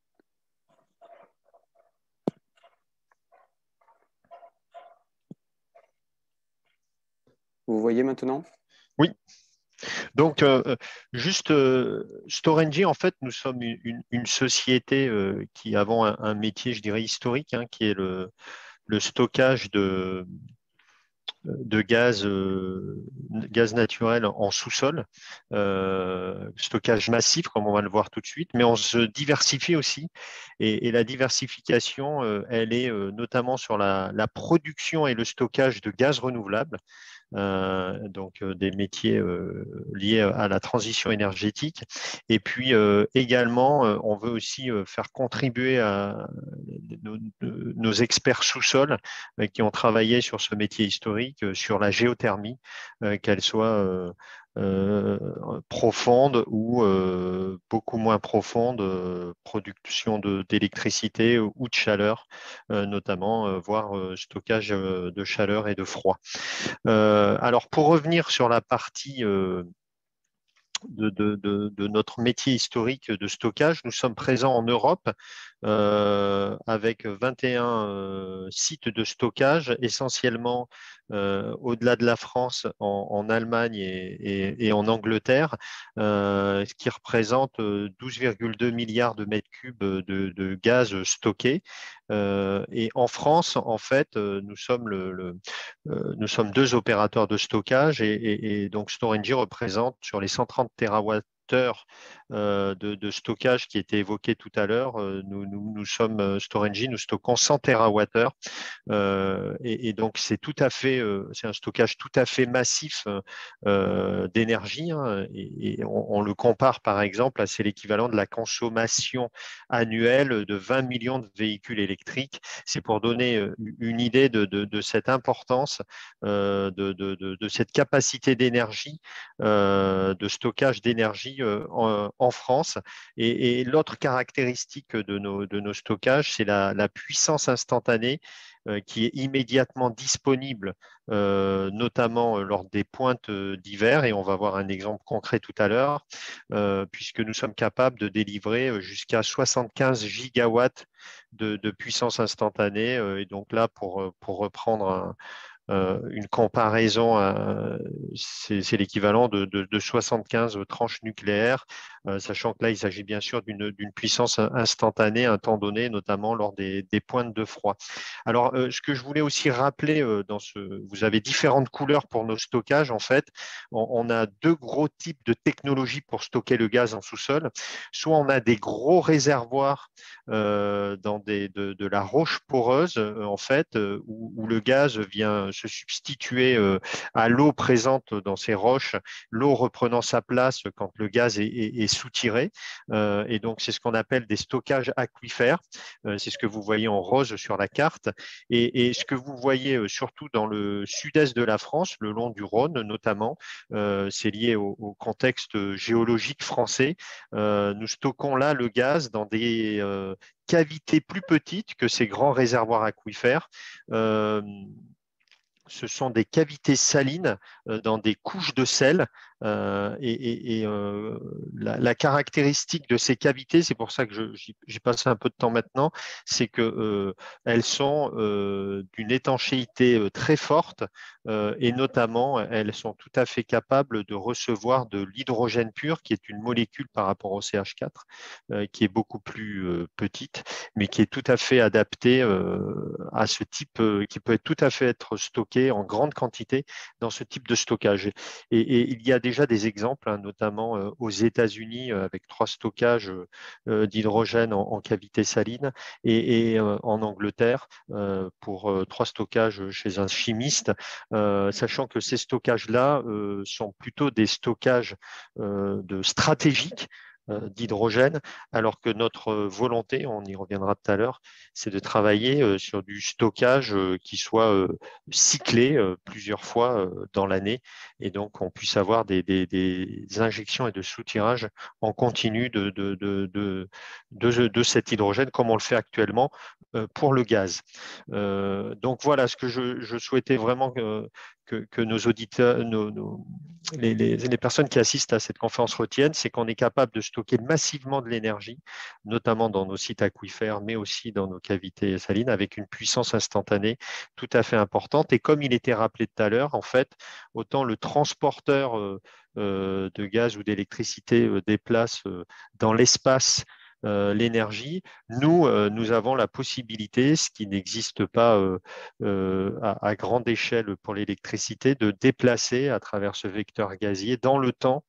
Vous voyez maintenant? Oui. Donc, juste Storengy, en fait, nous sommes une société qui avons un métier, je dirais, historique, hein, qui est le stockage de gaz naturel en sous-sol, stockage massif, comme on va le voir tout de suite, mais on se diversifie aussi. Et la diversification, elle est notamment sur la production et le stockage de gaz renouvelable. Donc des métiers liés à la transition énergétique. Et puis également, on veut aussi faire contribuer à nos experts sous-sol qui ont travaillé sur ce métier historique, sur la géothermie, qu'elle soit profonde ou beaucoup moins profonde, production d'électricité ou de chaleur, notamment, voire stockage de chaleur et de froid. Alors, pour revenir sur la partie de notre métier historique de stockage, nous sommes présents en Europe avec 21 sites de stockage, essentiellement au-delà de la France, en Allemagne et en Angleterre, ce qui représente 12,2 milliards de mètres cubes de gaz stocké. Et en France, en fait, nous sommes nous sommes deux opérateurs de stockage et donc Storengy représente sur les 130 TWh de stockage qui était évoqué tout à l'heure. Nous sommes Storengy, nous stockons 100 TWh et donc c'est tout à fait, c'est un stockage tout à fait massif d'énergie, hein, et on le compare par exemple, c'est l'équivalent de la consommation annuelle de 20 millions de véhicules électriques. C'est pour donner une idée de cette importance, de cette capacité d'énergie, de stockage d'énergie en France. Et l'autre caractéristique de nos stockages, c'est la puissance instantanée qui est immédiatement disponible, notamment lors des pointes d'hiver. Et on va voir un exemple concret tout à l'heure, puisque nous sommes capables de délivrer jusqu'à 75 gigawatts de puissance instantanée. Et donc là, pour reprendre une comparaison, c'est l'équivalent de 75 tranches nucléaires, sachant que là, il s'agit bien sûr d'une puissance instantanée, un temps donné, notamment lors des pointes de froid. Alors, ce que je voulais aussi rappeler, vous avez différentes couleurs pour nos stockages. En fait, on a deux gros types de technologies pour stocker le gaz en sous-sol. Soit on a des gros réservoirs dans de la roche poreuse, en fait, où le gaz vient se substituer à l'eau présente dans ces roches, l'eau reprenant sa place quand le gaz est soutiré. Et donc, c'est ce qu'on appelle des stockages aquifères. C'est ce que vous voyez en rose sur la carte. Et ce que vous voyez surtout dans le sud-est de la France, le long du Rhône notamment, c'est lié au contexte géologique français. Nous stockons là le gaz dans des cavités plus petites que ces grands réservoirs aquifères. Ce sont des cavités salines dans des couches de sel. La caractéristique de ces cavités, c'est pour ça que j'y passe un peu de temps maintenant, c'est que elles sont d'une étanchéité très forte et notamment elles sont tout à fait capables de recevoir de l'hydrogène pur, qui est une molécule par rapport au CH4, qui est beaucoup plus petite, mais qui est tout à fait adaptée à ce type, qui peut tout à fait être stocké en grande quantité dans ce type de stockage. Et il y a déjà des exemples, hein, notamment aux États-Unis, avec 3 stockages d'hydrogène en cavité saline, et en Angleterre pour 3 stockages chez un chimiste, sachant que ces stockages-là sont plutôt des stockages stratégiques. d'hydrogène, alors que notre volonté, on y reviendra tout à l'heure, c'est de travailler sur du stockage qui soit cyclé plusieurs fois dans l'année, et donc on puisse avoir des injections et de soutirage en continu de cet hydrogène, comme on le fait actuellement pour le gaz. Donc voilà ce que je souhaitais vraiment que nos auditeurs, les personnes qui assistent à cette conférence retiennent, c'est qu'on est capable de stocker massivement de l'énergie, notamment dans nos sites aquifères, mais aussi dans nos cavités salines, avec une puissance instantanée tout à fait importante. Et comme il était rappelé tout à l'heure, en fait, autant le transporteur de gaz ou d'électricité déplace dans l'espace l'énergie, nous avons la possibilité, ce qui n'existe pas à grande échelle pour l'électricité, de déplacer à travers ce vecteur gazier dans le temps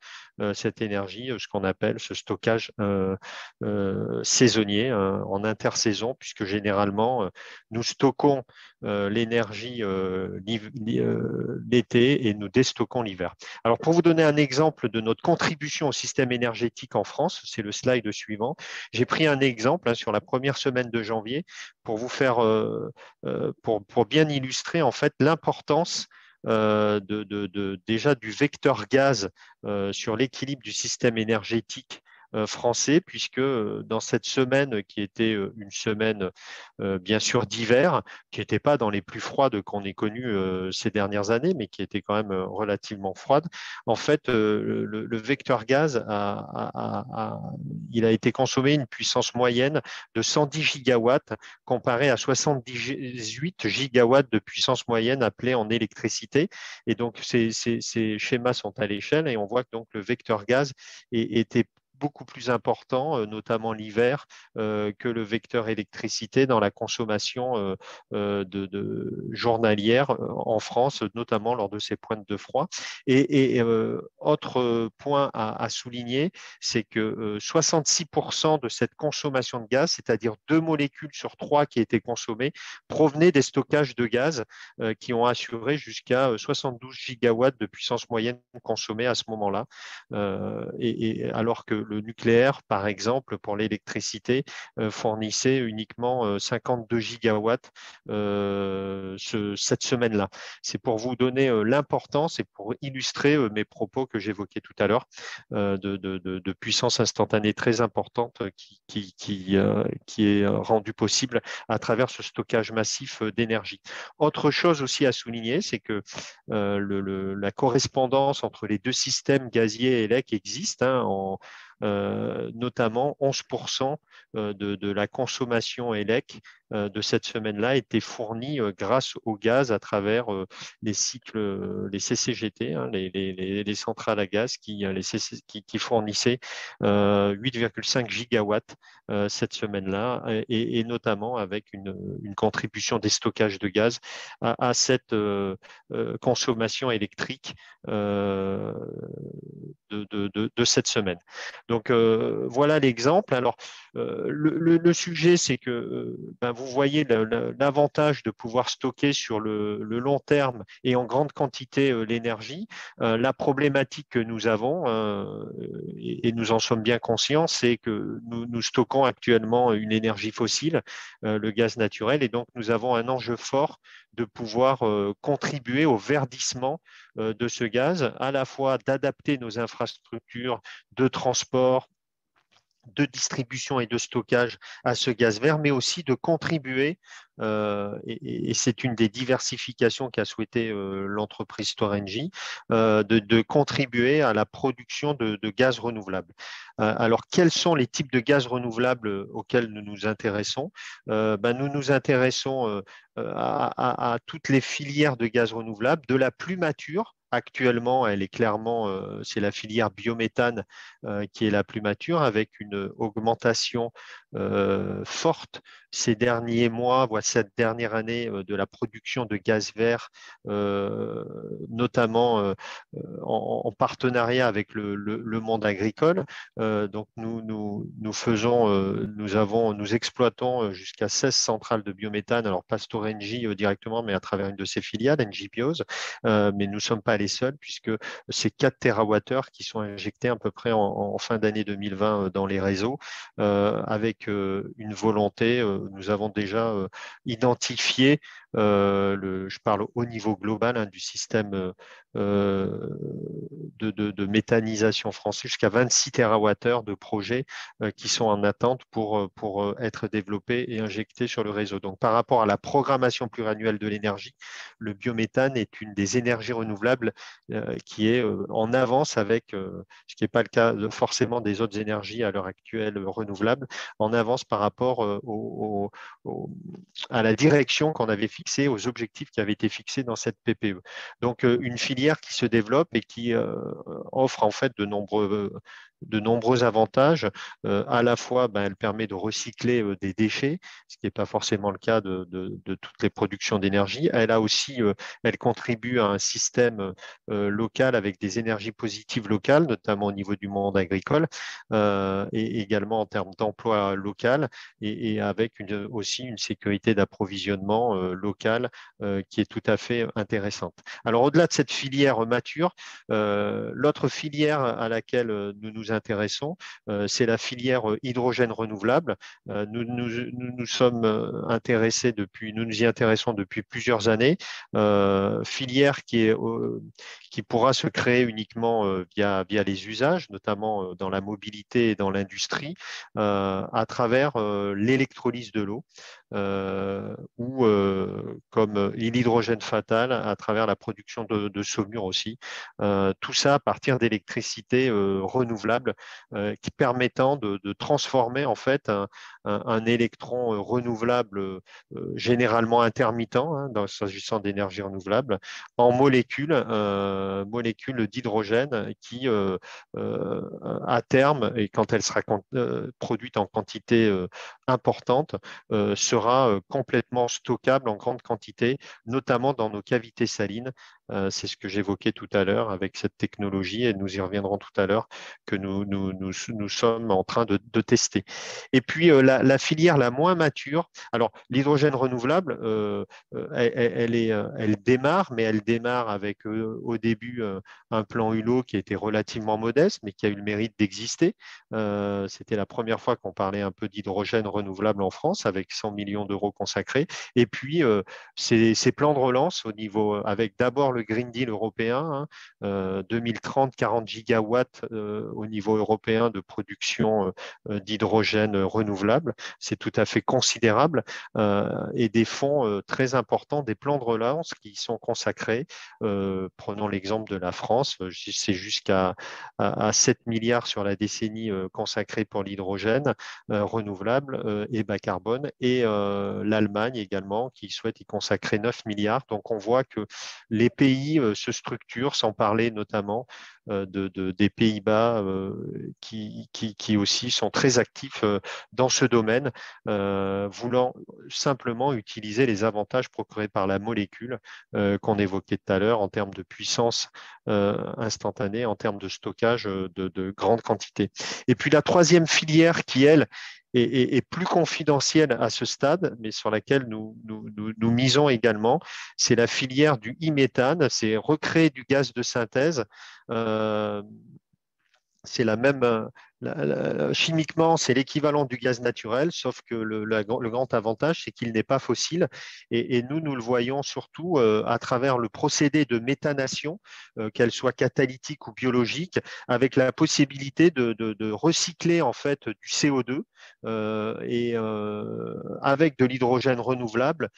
cette énergie, ce qu'on appelle ce stockage saisonnier en intersaison, puisque généralement, nous stockons l'énergie l'été et nous déstockons l'hiver. Alors, pour vous donner un exemple de notre contribution au système énergétique en France, c'est le slide suivant. J'ai pris un exemple sur la première semaine de janvier pour vous faire, pour bien illustrer en fait l'importance déjà du vecteur gaz sur l'équilibre du système énergétique français, puisque dans cette semaine qui était une semaine bien sûr d'hiver, qui n'était pas dans les plus froides qu'on ait connues ces dernières années, mais qui était quand même relativement froide, en fait, le vecteur gaz il a été consommé une puissance moyenne de 110 gigawatts comparé à 78 gigawatts de puissance moyenne appelée en électricité. Et donc, ces schémas sont à l'échelle et on voit que donc, le vecteur gaz était beaucoup plus important, notamment l'hiver, que le vecteur électricité dans la consommation journalière en France, notamment lors de ces pointes de froid. Et autre point à souligner, c'est que 66% de cette consommation de gaz, c'est-à-dire 2 molécules sur 3 qui étaient consommées, provenaient des stockages de gaz qui ont assuré jusqu'à 72 gigawatts de puissance moyenne consommée à ce moment-là. Et alors que le nucléaire, par exemple, pour l'électricité, fournissait uniquement 52 gigawatts cette semaine-là. C'est pour vous donner l'importance et pour illustrer mes propos que j'évoquais tout à l'heure de puissance instantanée très importante qui est rendue possible à travers ce stockage massif d'énergie. Autre chose aussi à souligner, c'est que la correspondance entre les deux systèmes gazier et ELEC existe, notamment 11% de la consommation ELEC de cette semaine-là était fournie grâce au gaz à travers les cycles, les CCGT, les centrales à gaz qui fournissaient 8,5 gigawatts cette semaine-là, et notamment avec une contribution des stockages de gaz à cette consommation électrique de cette semaine. Donc, voilà l'exemple. Alors, le sujet, c'est que vous voyez l'avantage de pouvoir stocker sur le long terme et en grande quantité l'énergie. La problématique que nous avons, et nous en sommes bien conscients, c'est que nous stockons actuellement une énergie fossile, le gaz naturel, et donc nous avons un enjeu fort de pouvoir contribuer au verdissement de ce gaz, à la fois d'adapter nos infrastructures de transport, de distribution et de stockage à ce gaz vert, mais aussi de contribuer, et c'est une des diversifications qu'a souhaité l'entreprise Storengy, de contribuer à la production de gaz renouvelable. Alors, quels sont les types de gaz renouvelables auxquels nous nous intéressons? Nous nous intéressons à toutes les filières de gaz renouvelable, de la plus mature. Actuellement, elle est clairement, c'est la filière biométhane qui est la plus mature, avec une augmentation forte ces derniers mois, voire cette dernière année, de la production de gaz vert, notamment en partenariat avec le monde agricole. Donc nous exploitons jusqu'à 16 centrales de biométhane, alors pas Storengy directement, mais à travers une de ses filiales, Engie Bios. Mais nous ne sommes pas les seuls, puisque c'est 4 TWh qui sont injectés à peu près en fin d'année 2020 dans les réseaux, avec une volonté. Nous avons déjà identifié, je parle au niveau global, hein, du système de méthanisation français, jusqu'à 26 TWh de projets qui sont en attente pour être développés et injectés sur le réseau. Donc, par rapport à la programmation pluriannuelle de l'énergie, le biométhane est une des énergies renouvelables qui est en avance avec, ce qui n'est pas le cas forcément des autres énergies à l'heure actuelle renouvelables, en avance par rapport à la direction qu'on avait fixée, aux objectifs qui avaient été fixés dans cette PPE. Donc, une filière qui se développe et qui offre en fait de nombreux avantages. À la fois, elle permet de recycler des déchets, ce qui n'est pas forcément le cas de toutes les productions d'énergie. Elle contribue à un système local avec des énergies positives locales, notamment au niveau du monde agricole, et également en termes d'emploi local, et avec aussi une sécurité d'approvisionnement locale qui est tout à fait intéressante. Alors, au-delà de cette filière mature, l'autre filière à laquelle nous nous intéressons, c'est la filière hydrogène renouvelable. Nous nous y intéressons depuis plusieurs années. Filière qui pourra se créer uniquement via les usages, notamment dans la mobilité et dans l'industrie, à travers l'électrolyse de l'eau, ou comme l'hydrogène fatal à travers la production de saumure aussi. Tout ça à partir d'électricité renouvelable, qui permettant de transformer en fait un électron renouvelable généralement intermittent, hein, s'agissant d'énergie renouvelable, en molécules d'hydrogène qui, à terme, et quand elle sera produite en quantité importante, sera complètement stockable en grande quantité, notamment dans nos cavités salines. C'est ce que j'évoquais tout à l'heure avec cette technologie, et nous y reviendrons tout à l'heure, que nous sommes en train de tester. Et puis, la filière la moins mature, alors l'hydrogène renouvelable, elle démarre, mais elle démarre avec au début un plan Hulot qui était relativement modeste, mais qui a eu le mérite d'exister. C'était la première fois qu'on parlait un peu d'hydrogène renouvelable en France, avec 100 millions d'euros consacrés. Et puis, ces plans de relance au niveau, avec d'abord le Green Deal européen, 2030, 40 gigawatts au niveau européen de production d'hydrogène renouvelable. C'est tout à fait considérable, et des fonds très importants, des plans de relance qui sont consacrés. Prenons l'exemple de la France, c'est jusqu'à 7 milliards sur la décennie consacrée pour l'hydrogène renouvelable et bas carbone, et l'Allemagne également qui souhaite y consacrer 9 milliards. Donc on voit que les pays se structurent, sans parler notamment des Pays-Bas qui aussi sont très actifs dans ce domaine, voulant simplement utiliser les avantages procurés par la molécule qu'on évoquait tout à l'heure, en termes de puissance instantanée, en termes de stockage de grandes quantités. Et puis la troisième filière qui, elle, est plus confidentielle à ce stade, mais sur laquelle nous misons également, c'est la filière du e-méthane, c'est recréer du gaz de synthèse. C'est la même, chimiquement, c'est l'équivalent du gaz naturel, sauf que le grand avantage, c'est qu'il n'est pas fossile. Et nous le voyons surtout à travers le procédé de méthanation, qu'elle soit catalytique ou biologique, avec la possibilité de recycler en fait du CO2 et avec de l'hydrogène renouvelable,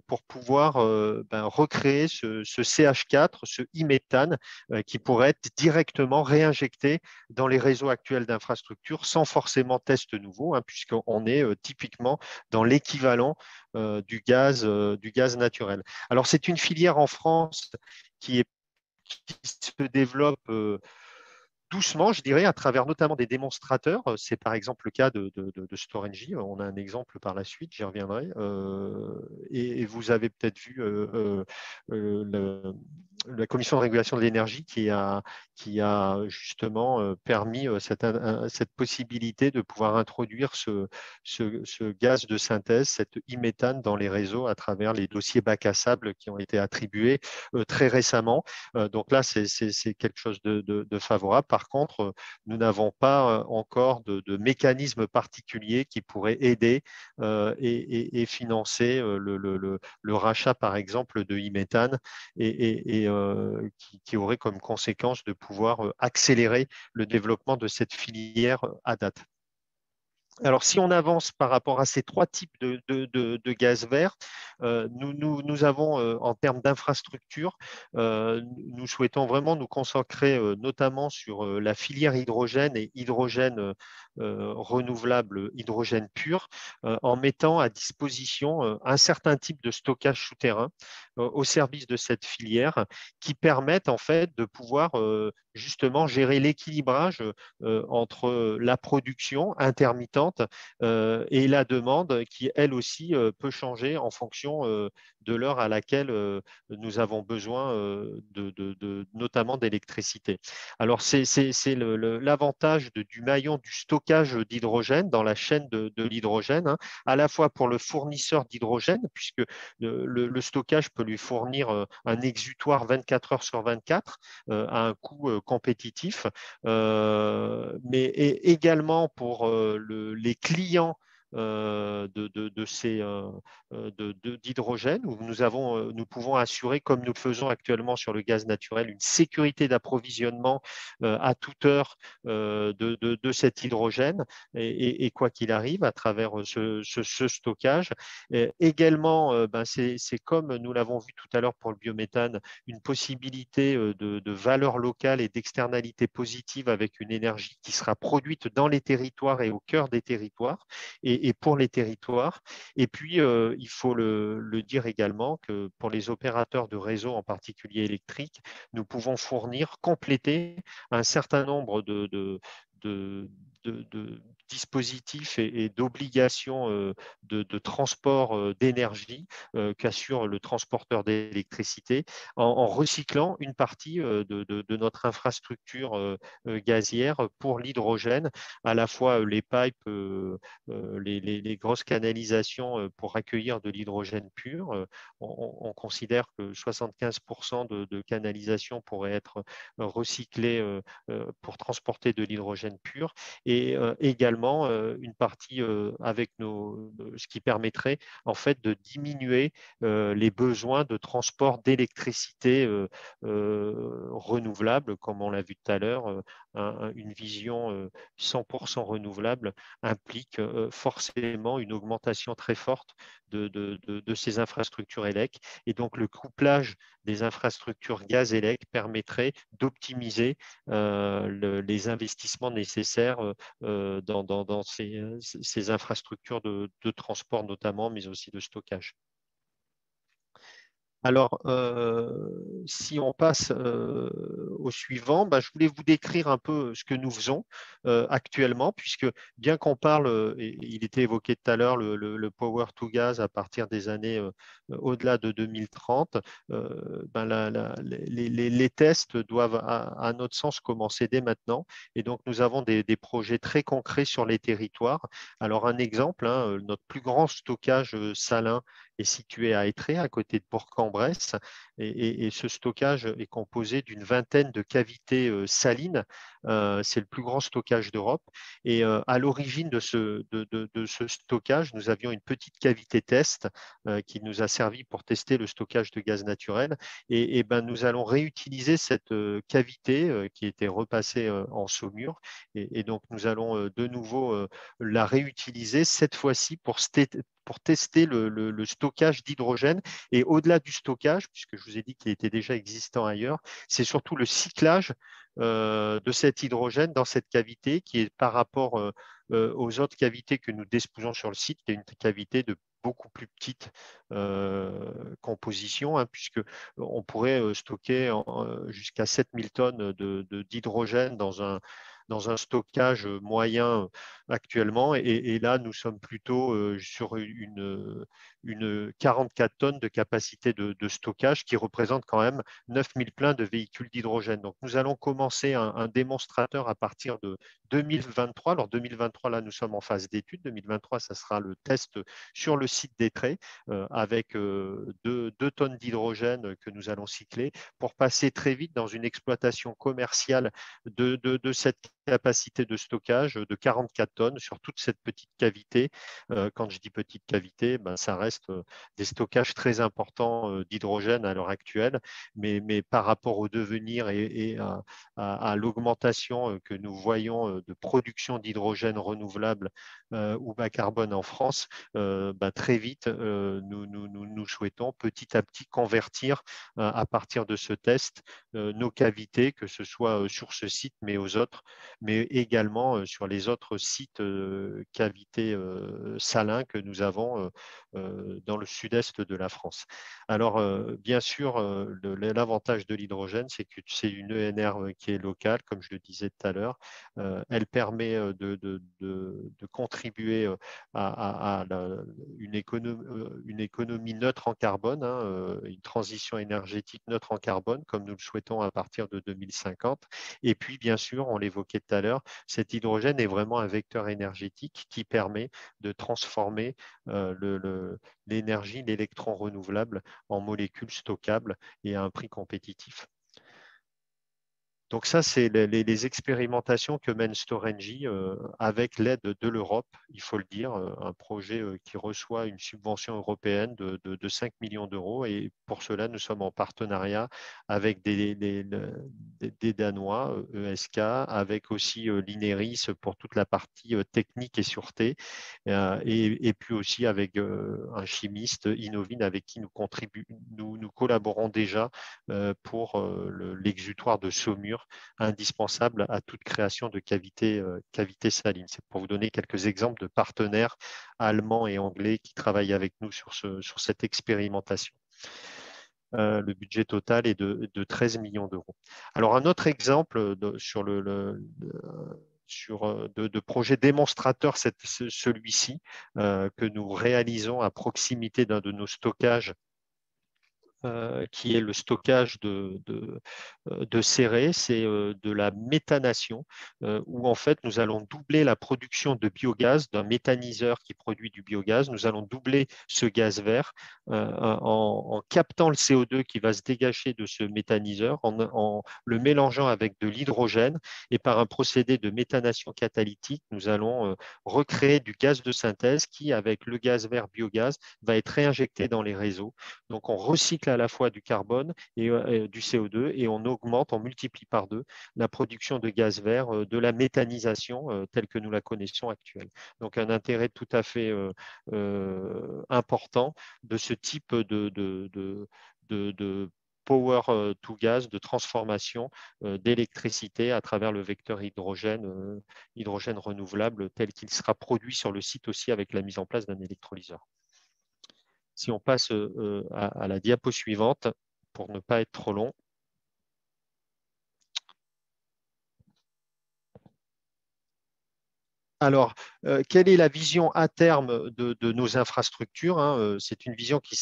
pour pouvoir recréer ce CH4, ce e-méthane, qui pourrait être directement réinjecté dans les réseaux actuels d'infrastructures sans forcément test nouveau, hein, puisqu'on est typiquement dans l'équivalent du gaz naturel. Alors, c'est une filière en France qui se développe doucement, je dirais, à travers notamment des démonstrateurs. C'est par exemple le cas de Storengy. On a un exemple par la suite, j'y reviendrai. Et vous avez peut-être vu la Commission de régulation de l'énergie qui a justement permis cette possibilité de pouvoir introduire ce gaz de synthèse, cet e-méthane dans les réseaux à travers les dossiers bac à sable qui ont été attribués très récemment. Donc là, c'est quelque chose de favorable. Par contre, nous n'avons pas encore de mécanisme particulier qui pourrait aider et financer le rachat, par exemple, de e-méthane et qui aurait comme conséquence de pouvoir accélérer le développement de cette filière à date. Alors, si on avance par rapport à ces trois types de gaz verts, nous avons, en termes d'infrastructure, nous souhaitons vraiment nous consacrer notamment sur la filière hydrogène et hydrogène renouvelable, hydrogène pur, en mettant à disposition un certain type de stockage souterrain au service de cette filière qui permettent en fait de pouvoir justement gérer l'équilibrage entre la production intermittente et la demande qui, elle aussi, peut changer en fonction de l'heure à laquelle nous avons besoin notamment d'électricité. Alors, c'est l'avantage du maillon du stockage d'hydrogène dans la chaîne de l'hydrogène, hein, à la fois pour le fournisseur d'hydrogène, puisque le stockage peut lui fournir un exutoire 24 heures sur 24 à un coût compétitif, mais également pour les clients d'hydrogène, où nous pouvons assurer, comme nous le faisons actuellement sur le gaz naturel, une sécurité d'approvisionnement à toute heure de cet hydrogène, et quoi qu'il arrive, à travers ce stockage. Également, c'est comme nous l'avons vu tout à l'heure pour le biométhane, une possibilité de valeur locale et d'externalité positive avec une énergie qui sera produite dans les territoires et au cœur des territoires et pour les territoires. Et puis, il faut le dire également que pour les opérateurs de réseau, en particulier électriques, nous pouvons fournir, compléter un certain nombre de dispositifs et d'obligations de transport d'énergie qu'assure le transporteur d'électricité en recyclant une partie de notre infrastructure gazière pour l'hydrogène, à la fois les pipes, les grosses canalisations pour accueillir de l'hydrogène pur. On considère que 75% de canalisation pourrait être recyclée pour transporter de l'hydrogène pur, et également une partie avec ce qui permettrait en fait de diminuer les besoins de transport d'électricité renouvelable, comme on l'a vu tout à l'heure. Une vision 100% renouvelable implique forcément une augmentation très forte de ces infrastructures élec. Et donc, le couplage des infrastructures gaz-élec permettrait d'optimiser les investissements nécessaires dans ces infrastructures de transport notamment, mais aussi de stockage. Alors, si on passe au suivant, je voulais vous décrire un peu ce que nous faisons actuellement, puisque bien qu'on parle, et il était évoqué tout à l'heure, le power to gas à partir des années au-delà de 2030, les tests doivent, à notre sens, commencer dès maintenant. Et donc, nous avons des projets très concrets sur les territoires. Alors, un exemple, hein, notre plus grand stockage salin est situé à Étré, à côté de Bourg-en-Bresse, et ce stockage est composé d'une vingtaine de cavités salines. C'est le plus grand stockage d'Europe. Et à l'origine de ce stockage, nous avions une petite cavité test qui nous a servi pour tester le stockage de gaz naturel. Et nous allons réutiliser cette cavité qui était repassée en saumure. Et donc, nous allons de nouveau la réutiliser, cette fois-ci pour tester le stockage d'hydrogène. Et au-delà du stockage, puisque je vous ai dit qu'il était déjà existant ailleurs, c'est surtout le cyclage de cet hydrogène dans cette cavité qui est par rapport aux autres cavités que nous disposons sur le site, qui est une cavité de beaucoup plus petite composition, hein, puisqu'on pourrait stocker jusqu'à 7000 tonnes d'hydrogène dans un stockage moyen actuellement. Et là, nous sommes plutôt sur une 44 tonnes de capacité de stockage qui représente quand même 9000 pleins de véhicules d'hydrogène. Donc, nous allons commencer un démonstrateur à partir de 2023. Alors, 2023, là, nous sommes en phase d'étude. 2023, ça sera le test sur le site d'Étré avec 2 tonnes d'hydrogène que nous allons cycler pour passer très vite dans une exploitation commerciale de cette capacité de stockage de 44 tonnes sur toute cette petite cavité. Quand je dis petite cavité, ben, ça reste des stockages très importants d'hydrogène à l'heure actuelle, mais par rapport au devenir et à l'augmentation que nous voyons de production d'hydrogène renouvelable ou bas carbone en France, ben, très vite, nous souhaitons petit à petit convertir à partir de ce test nos cavités, que ce soit sur ce site, mais également sur les autres sites cavités salins que nous avons dans le sud-est de la France. Alors, bien sûr, l'avantage de l'hydrogène, c'est que c'est une ENR qui est locale, comme je le disais tout à l'heure. Elle permet de contribuer à une économie neutre en carbone, hein, une transition énergétique neutre en carbone, comme nous le souhaitons à partir de 2050. Et puis, bien sûr, on l'évoquait tout à l'heure, cet hydrogène est vraiment un vecteur énergétique qui permet de transformer l'énergie, l'électron renouvelable en molécules stockables et à un prix compétitif. Donc ça, c'est les expérimentations que mène Storengy avec l'aide de l'Europe, il faut le dire, un projet qui reçoit une subvention européenne de 5 millions d'euros. Et pour cela, nous sommes en partenariat avec des Danois, ESK, avec aussi l'INERIS pour toute la partie technique et sûreté, et puis aussi avec un chimiste, Innovine, avec qui nous collaborons déjà pour l'exutoire de Saumur, indispensable à toute création de cavités salines. C'est pour vous donner quelques exemples de partenaires allemands et anglais qui travaillent avec nous sur cette expérimentation. Le budget total est de 13 millions d'euros. Alors, un autre exemple de projet démonstrateur, c'est celui-ci que nous réalisons à proximité d'un de nos stockages, qui est le stockage de céré, c'est de la méthanation, où en fait nous allons doubler la production de biogaz d'un méthaniseur qui produit du biogaz. Nous allons doubler ce gaz vert en captant le CO2 qui va se dégager de ce méthaniseur, en le mélangeant avec de l'hydrogène, et par un procédé de méthanation catalytique, nous allons recréer du gaz de synthèse qui, avec le gaz vert biogaz, va être réinjecté dans les réseaux. Donc on recycle à la fois du carbone et du CO2, et on augmente, on multiplie par 2 la production de gaz vert de la méthanisation telle que nous la connaissons actuelle. Donc un intérêt tout à fait important de ce type de power to gas, de transformation d'électricité à travers le vecteur hydrogène renouvelable tel qu'il sera produit sur le site aussi avec la mise en place d'un électrolyseur. Si on passe à la diapo suivante, pour ne pas être trop long. Alors, quelle est la vision à terme de nos infrastructures, hein? C'est une vision qui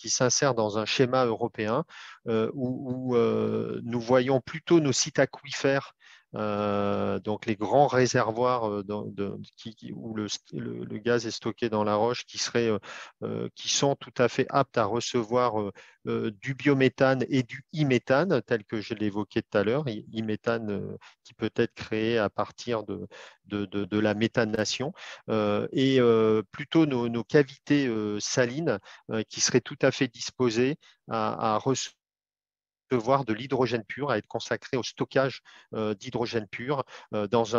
s'insère dans un schéma européen où nous voyons plutôt nos sites aquifères, donc les grands réservoirs où le gaz est stocké dans la roche, qui sont tout à fait aptes à recevoir du biométhane et du e-méthane, tel que je l'évoquais tout à l'heure, e-méthane qui peut être créé à partir de la méthanation, et plutôt nos cavités salines qui seraient tout à fait disposées à recevoir recevoir de l'hydrogène pur, à être consacré au stockage d'hydrogène pur dans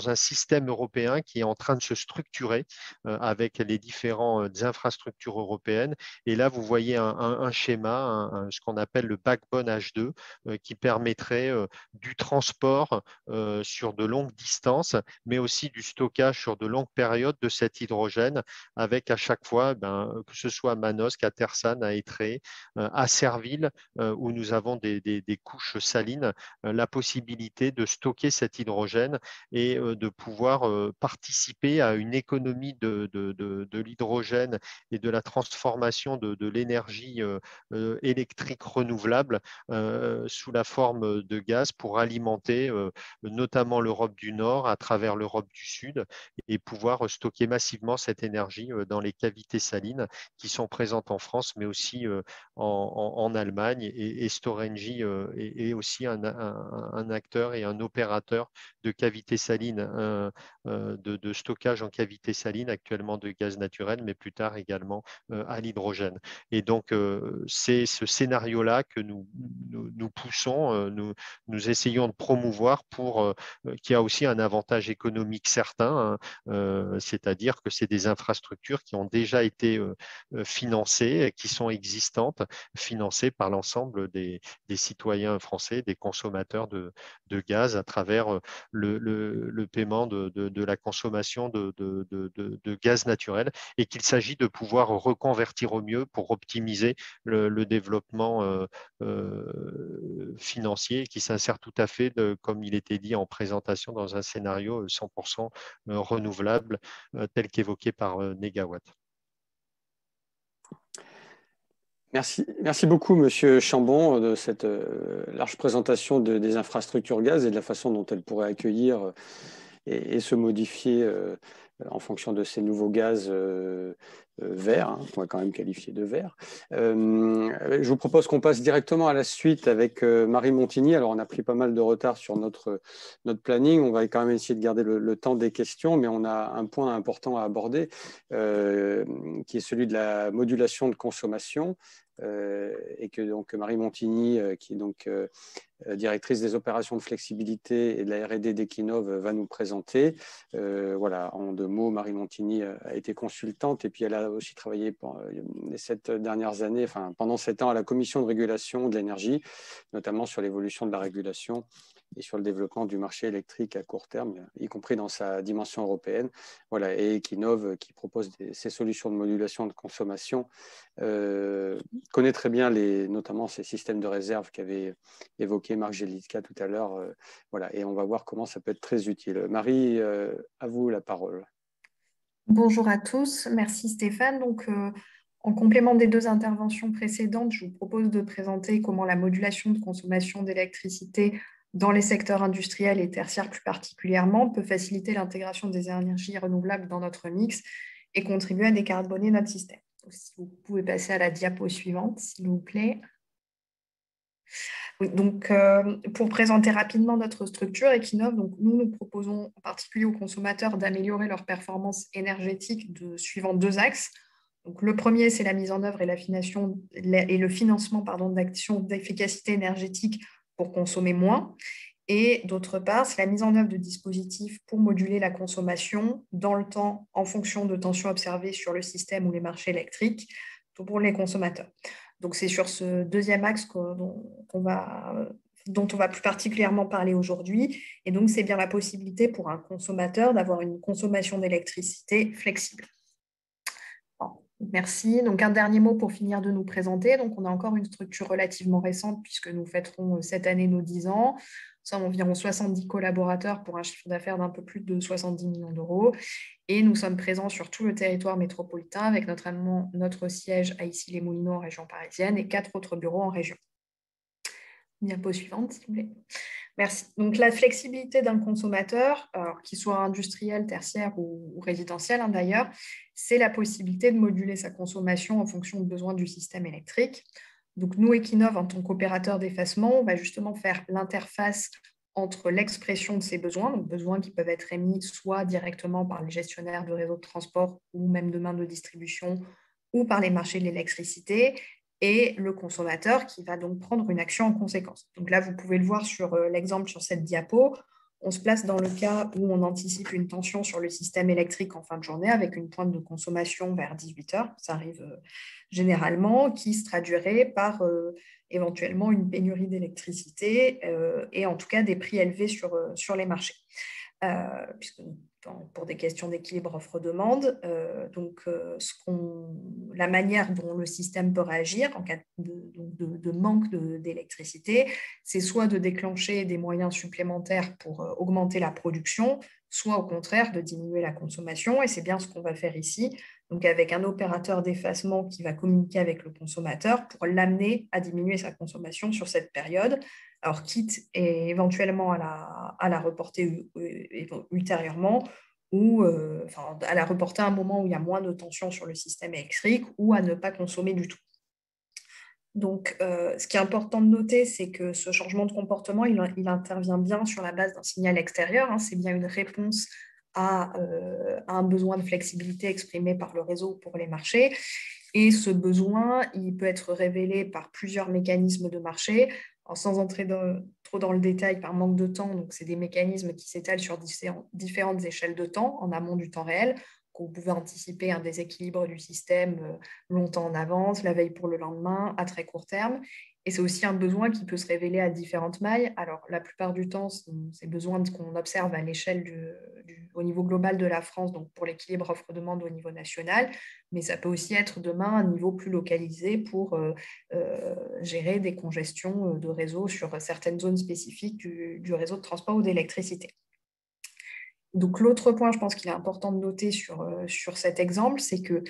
un système européen qui est en train de se structurer avec les différentes infrastructures européennes. Et là, vous voyez un schéma, ce qu'on appelle le backbone H2, qui permettrait du transport sur de longues distances, mais aussi du stockage sur de longues périodes de cet hydrogène, avec à chaque fois, que ce soit à Manosque, à Tersanne, à Étré, à Serville, où nous avons des couches salines, la possibilité de stocker cet hydrogène et de pouvoir participer à une économie de l'hydrogène et de la transformation de l'énergie électrique renouvelable sous la forme de gaz pour alimenter notamment l'Europe du Nord à travers l'Europe du Sud et pouvoir stocker massivement cette énergie dans les cavités salines qui sont présentes en France, mais aussi en Allemagne. Et Storengy est aussi un acteur et un opérateur de cavités salines, de stockage en cavités salines, actuellement de gaz naturel, mais plus tard également à l'hydrogène. Et donc, c'est ce scénario-là que nous poussons, nous essayons de promouvoir qui a aussi un avantage économique certain, c'est-à-dire que c'est des infrastructures qui ont déjà été financées, qui sont existantes, financées par l'ensemble des citoyens français, des consommateurs de gaz à travers le paiement de la consommation de gaz naturel, et qu'il s'agit de pouvoir reconvertir au mieux pour optimiser le développement financier qui s'insère tout à fait, comme il était dit en présentation, dans un scénario 100% renouvelable tel qu'évoqué par Negawatt. Merci beaucoup, Monsieur Chambon, de cette large présentation des infrastructures gaz et de la façon dont elles pourraient accueillir et se modifier en fonction de ces nouveaux gaz verts, hein, qu'on va quand même qualifier de verts. Je vous propose qu'on passe directement à la suite avec Marie Montigny. Alors, on a pris pas mal de retard sur notre planning. On va quand même essayer de garder le temps des questions, mais on a un point important à aborder qui est celui de la modulation de consommation. Et que donc Marie Montigny, qui est donc directrice des opérations de flexibilité et de la R&D d'Equinov, va nous présenter. Voilà, en 2 mots, Marie Montigny a été consultante et puis elle a aussi travaillé les 7 dernières années, enfin pendant 7 ans à la Commission de régulation de l'énergie, notamment sur l'évolution de la régulation et sur le développement du marché électrique à court terme, y compris dans sa dimension européenne. Voilà, et Equinov, qui propose ces solutions de modulation de consommation, connaît très bien notamment ces systèmes de réserve qu'avait évoqué Marc Gelitzka tout à l'heure. Voilà, et on va voir comment ça peut être très utile. Marie, à vous la parole. Bonjour à tous, merci Stéphane. Donc, en complément des 2 interventions précédentes, je vous propose de présenter comment la modulation de consommation d'électricité dans les secteurs industriels et tertiaires plus particulièrement peut faciliter l'intégration des énergies renouvelables dans notre mix et contribuer à décarboner notre système. Donc, si vous pouvez passer à la diapo suivante, s'il vous plaît. Oui, donc, pour présenter rapidement notre structure, Equinov, donc nous proposons en particulier aux consommateurs d'améliorer leur performance énergétique suivant 2 axes. Donc, le premier, c'est la mise en œuvre et le financement d'actions d'efficacité énergétique pour consommer moins. Et d'autre part, c'est la mise en œuvre de dispositifs pour moduler la consommation dans le temps en fonction de tensions observées sur le système ou les marchés électriques pour les consommateurs. Donc, c'est sur ce 2e axe dont on va plus particulièrement parler aujourd'hui. Et donc, c'est bien la possibilité pour un consommateur d'avoir une consommation d'électricité flexible. Bon, merci. Donc, un dernier mot pour finir de nous présenter. Donc, on a encore une structure relativement récente puisque nous fêterons cette année nos 10 ans. Nous sommes environ 70 collaborateurs pour un chiffre d'affaires d'un peu plus de 70 millions d'euros. Et nous sommes présents sur tout le territoire métropolitain avec notre siège à Issy-les-Moulineaux en région parisienne et 4 autres bureaux en région. Diapo suivante, s'il vous plaît. Merci. Donc, la flexibilité d'un consommateur, qu'il soit industriel, tertiaire ou résidentiel d'ailleurs, c'est la possibilité de moduler sa consommation en fonction des besoins du système électrique. Donc, nous, Equinov, en tant qu'opérateur d'effacement, on va justement faire l'interface entre l'expression de ces besoins, donc besoins qui peuvent être émis soit directement par les gestionnaires de réseaux de transport ou même demain de distribution ou par les marchés de l'électricité, et le consommateur qui va donc prendre une action en conséquence. Donc là, vous pouvez le voir sur l'exemple sur cette diapo. On se place dans le cas où on anticipe une tension sur le système électrique en fin de journée avec une pointe de consommation vers 18 heures. Ça arrive généralement, qui se traduirait par éventuellement une pénurie d'électricité et en tout cas des prix élevés sur les marchés. Puisque pour des questions d'équilibre offre-demande, la manière dont le système peut réagir en cas de manque d'électricité, c'est soit de déclencher des moyens supplémentaires pour augmenter la production, soit au contraire de diminuer la consommation, et c'est bien ce qu'on va faire ici, donc avec un opérateur d'effacement qui va communiquer avec le consommateur pour l'amener à diminuer sa consommation sur cette période. Alors, quitte et éventuellement à la reporter ultérieurement ou à la reporter à un moment où il y a moins de tension sur le système électrique ou à ne pas consommer du tout. Donc, ce qui est important de noter, c'est que ce changement de comportement, il intervient bien sur la base d'un signal extérieur. Hein, c'est bien une réponse à un besoin de flexibilité exprimé par le réseau pour les marchés. Et ce besoin, il peut être révélé par plusieurs mécanismes de marché. Alors, sans entrer trop dans le détail par manque de temps, donc c'est des mécanismes qui s'étalent sur différentes échelles de temps, en amont du temps réel. Vous pouvez anticiper un déséquilibre du système longtemps en avance, la veille pour le lendemain, à très court terme. Et c'est aussi un besoin qui peut se révéler à différentes mailles. Alors, la plupart du temps, c'est besoin qu'on observe à l'échelle au niveau global de la France, donc pour l'équilibre offre-demande au niveau national, mais ça peut aussi être demain à un niveau plus localisé pour gérer des congestions de réseau sur certaines zones spécifiques du réseau de transport ou d'électricité. Donc, l'autre point, je pense qu'il est important de noter sur cet exemple, c'est qu'il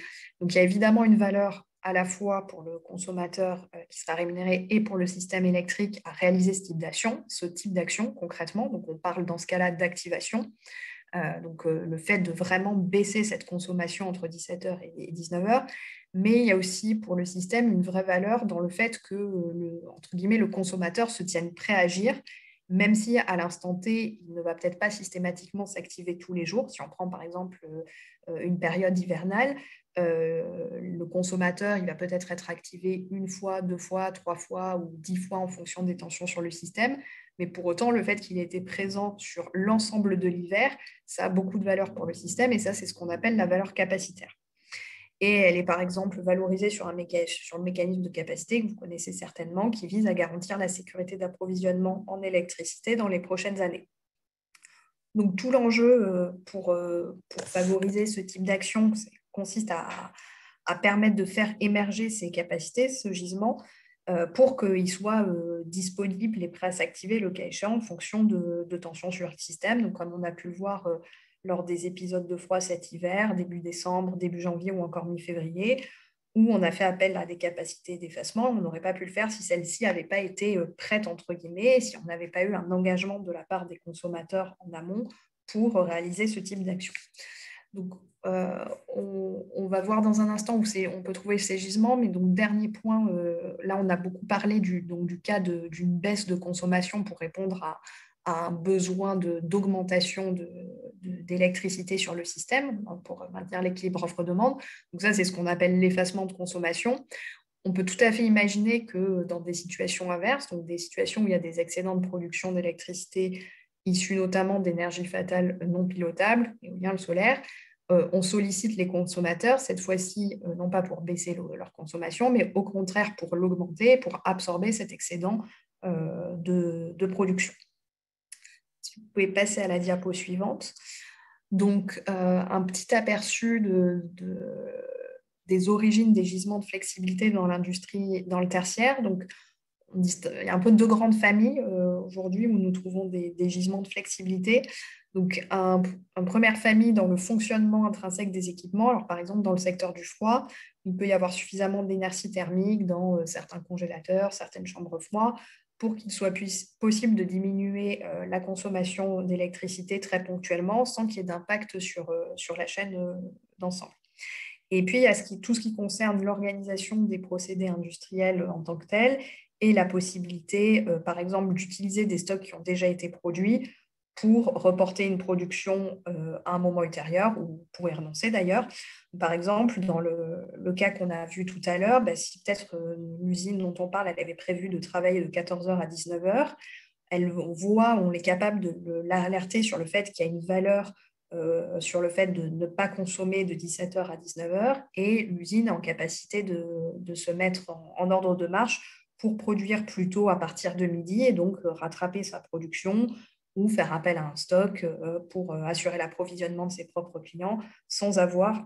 y a évidemment une valeur à la fois pour le consommateur qui sera rémunéré et pour le système électrique à réaliser ce type d'action concrètement. Donc, on parle dans ce cas-là d'activation. Le fait de vraiment baisser cette consommation entre 17h et 19h. Mais il y a aussi pour le système une vraie valeur dans le fait que, entre guillemets, le consommateur se tienne prêt à agir, même si à l'instant T, il ne va peut-être pas systématiquement s'activer tous les jours. Si on prend par exemple une période hivernale, le consommateur, il va peut-être être activé 1 fois, 2 fois, 3 fois ou 10 fois en fonction des tensions sur le système. Mais pour autant, le fait qu'il ait été présent sur l'ensemble de l'hiver, ça a beaucoup de valeur pour le système et ça, c'est ce qu'on appelle la valeur capacitaire. Et elle est par exemple valorisée sur le mécanisme de capacité que vous connaissez certainement, qui vise à garantir la sécurité d'approvisionnement en électricité dans les prochaines années. Donc tout l'enjeu pour favoriser ce type d'action consiste à permettre de faire émerger ces capacités, ce gisement, pour qu'il soit disponible et prêt à s'activer le cas échéant en fonction de tensions sur le système. Donc, comme on a pu le voir lors des épisodes de froid cet hiver, début décembre, début janvier ou encore mi-février, où on a fait appel à des capacités d'effacement, on n'aurait pas pu le faire si celles-ci n'avaient pas été prêtes, entre guillemets, si on n'avait pas eu un engagement de la part des consommateurs en amont pour réaliser ce type d'action. Donc, on va voir dans un instant où on peut trouver ces gisements, mais donc dernier point, là on a beaucoup parlé du cas d'une baisse de consommation pour répondre à un besoin d'augmentation d'électricité sur le système pour maintenir l'équilibre offre-demande. Donc ça, c'est ce qu'on appelle l'effacement de consommation. On peut tout à fait imaginer que dans des situations inverses, donc des situations où il y a des excédents de production d'électricité issus notamment d'énergies fatales non pilotables, éolien, le solaire, on sollicite les consommateurs, cette fois-ci, non pas pour baisser leur consommation, mais au contraire pour l'augmenter, pour absorber cet excédent de production. Si vous pouvez passer à la diapo suivante. Donc, un petit aperçu des origines des gisements de flexibilité dans l'industrie, dans le tertiaire. Donc, il y a un peu 2 grandes familles aujourd'hui où nous trouvons des gisements de flexibilité. Donc, une première famille dans le fonctionnement intrinsèque des équipements. Alors, par exemple, dans le secteur du froid, il peut y avoir suffisamment d'énergie thermique dans certains congélateurs, certaines chambres froides, pour qu'il soit possible de diminuer la consommation d'électricité très ponctuellement sans qu'il y ait d'impact sur la chaîne d'ensemble. Et puis, il y a tout ce qui concerne l'organisation des procédés industriels en tant que tels et la possibilité, par exemple, d'utiliser des stocks qui ont déjà été produits pour reporter une production à un moment ultérieur ou pour y renoncer d'ailleurs. Par exemple, dans le cas qu'on a vu tout à l'heure, si peut-être l'usine dont on parle, elle avait prévu de travailler de 14 h à 19 h, on est capable de l'alerter sur le fait qu'il y a une valeur sur le fait de ne pas consommer de 17 h à 19 h, et l'usine est en capacité de se mettre en ordre de marche pour produire plus tôt à partir de midi et donc rattraper sa production ou faire appel à un stock pour assurer l'approvisionnement de ses propres clients sans avoir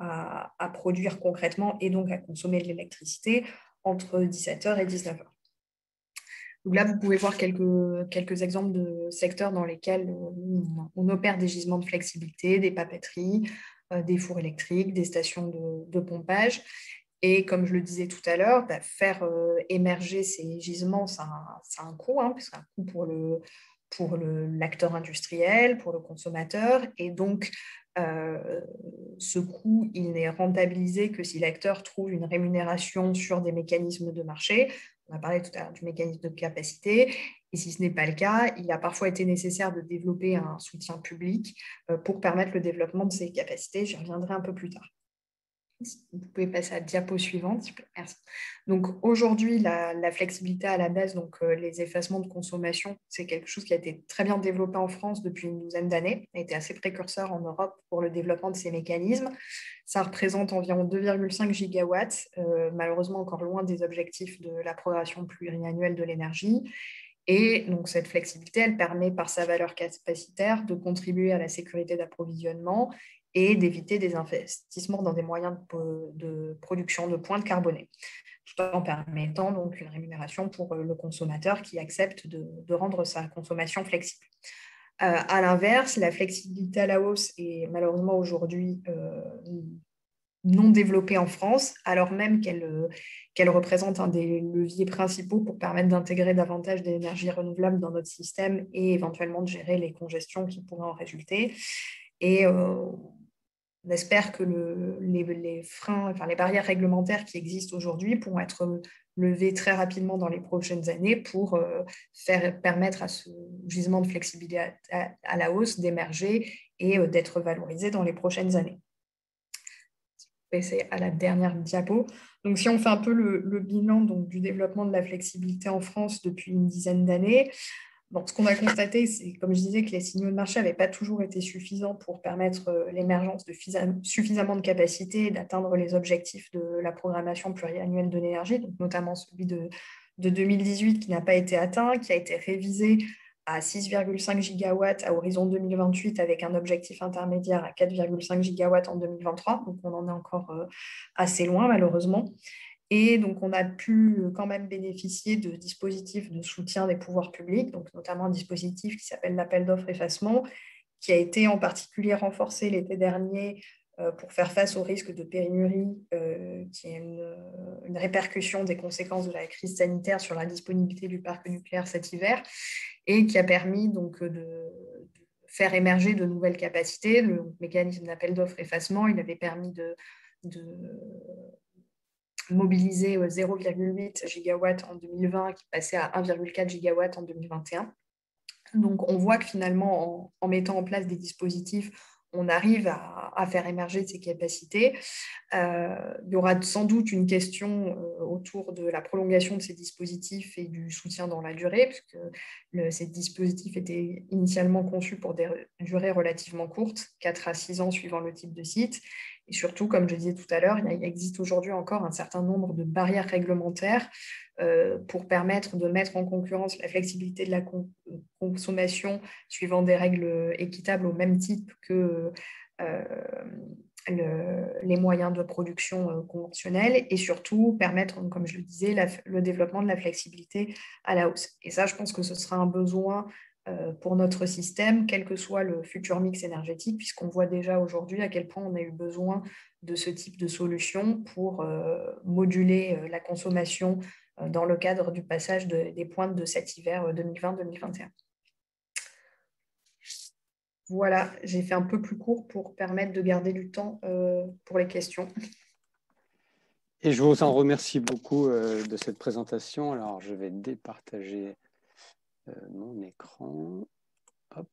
à produire concrètement et donc à consommer de l'électricité entre 17 h et 19 h. Donc là, vous pouvez voir quelques exemples de secteurs dans lesquels on opère des gisements de flexibilité, des papeteries, des fours électriques, des stations de pompage. Et comme je le disais tout à l'heure, faire émerger ces gisements, ça a un coût, parce que c'est un coût pour l'acteur industriel, pour le consommateur. Et donc, ce coût, il n'est rentabilisé que si l'acteur trouve une rémunération sur des mécanismes de marché. On a parlé tout à l'heure du mécanisme de capacité. Et si ce n'est pas le cas, il a parfois été nécessaire de développer un soutien public pour permettre le développement de ces capacités. J'y reviendrai un peu plus tard. Vous pouvez passer à la diapo suivante. Merci. Donc aujourd'hui, la flexibilité à la base, donc les effacements de consommation, c'est quelque chose qui a été très bien développé en France depuis une douzaine d'années, a été assez précurseur en Europe pour le développement de ces mécanismes. Ça représente environ 2,5 gigawatts, malheureusement encore loin des objectifs de la programmation pluriannuelle de l'énergie. Et donc cette flexibilité, elle permet par sa valeur capacitaire de contribuer à la sécurité d'approvisionnement et d'éviter des investissements dans des moyens de production de pointe carbonée, tout en permettant donc une rémunération pour le consommateur qui accepte de rendre sa consommation flexible. À l'inverse, la flexibilité à la hausse est malheureusement aujourd'hui non développée en France, alors même qu'elle représente un des leviers principaux pour permettre d'intégrer davantage d'énergie renouvelable dans notre système et éventuellement de gérer les congestions qui pourraient en résulter. Et on espère que les freins, les barrières réglementaires qui existent aujourd'hui pourront être levées très rapidement dans les prochaines années pour permettre à ce gisement de flexibilité à la hausse d'émerger et d'être valorisé dans les prochaines années. C'est à la dernière diapo. Donc, si on fait un peu le bilan du développement de la flexibilité en France depuis une dizaine d'années, ce qu'on a constaté, c'est, comme je disais, que les signaux de marché n'avaient pas toujours été suffisants pour permettre l'émergence de suffisamment de capacités et d'atteindre les objectifs de la programmation pluriannuelle de l'énergie, donc notamment celui de 2018 qui n'a pas été atteint, qui a été révisé à 6,5 gigawatts à horizon 2028 avec un objectif intermédiaire à 4,5 gigawatts en 2023. Donc, on en est encore assez loin, malheureusement. Et donc, on a pu quand même bénéficier de dispositifs de soutien des pouvoirs publics, donc notamment un dispositif qui s'appelle l'appel d'offres effacement, qui a été en particulier renforcé l'été dernier pour faire face au risque de pénurie, qui est une répercussion des conséquences de la crise sanitaire sur la disponibilité du parc nucléaire cet hiver, et qui a permis donc de faire émerger de nouvelles capacités. Le mécanisme d'appel d'offres effacement, il avait permis de mobilisé 0,8 gigawatts en 2020, qui passait à 1,4 gigawatts en 2021. Donc, on voit que finalement, en mettant en place des dispositifs, on arrive à faire émerger ces capacités. Il y aura sans doute une question autour de la prolongation de ces dispositifs et du soutien dans la durée, puisque ces dispositifs étaient initialement conçus pour des durées relativement courtes, 4 à 6 ans suivant le type de site. Et surtout, comme je disais tout à l'heure, il existe aujourd'hui encore un certain nombre de barrières réglementaires pour permettre de mettre en concurrence la flexibilité de la consommation suivant des règles équitables au même type que les moyens de production conventionnels, et surtout permettre, comme je le disais, le développement de la flexibilité à la hausse. Et ça, je pense que ce sera un besoin pour notre système, quel que soit le futur mix énergétique, puisqu'on voit déjà aujourd'hui à quel point on a eu besoin de ce type de solution pour moduler la consommation dans le cadre du passage des pointes de cet hiver 2020-2021. Voilà, j'ai fait un peu plus court pour permettre de garder du temps pour les questions. Et je vous en remercie beaucoup de cette présentation. Alors, je vais départager mon écran. Hop.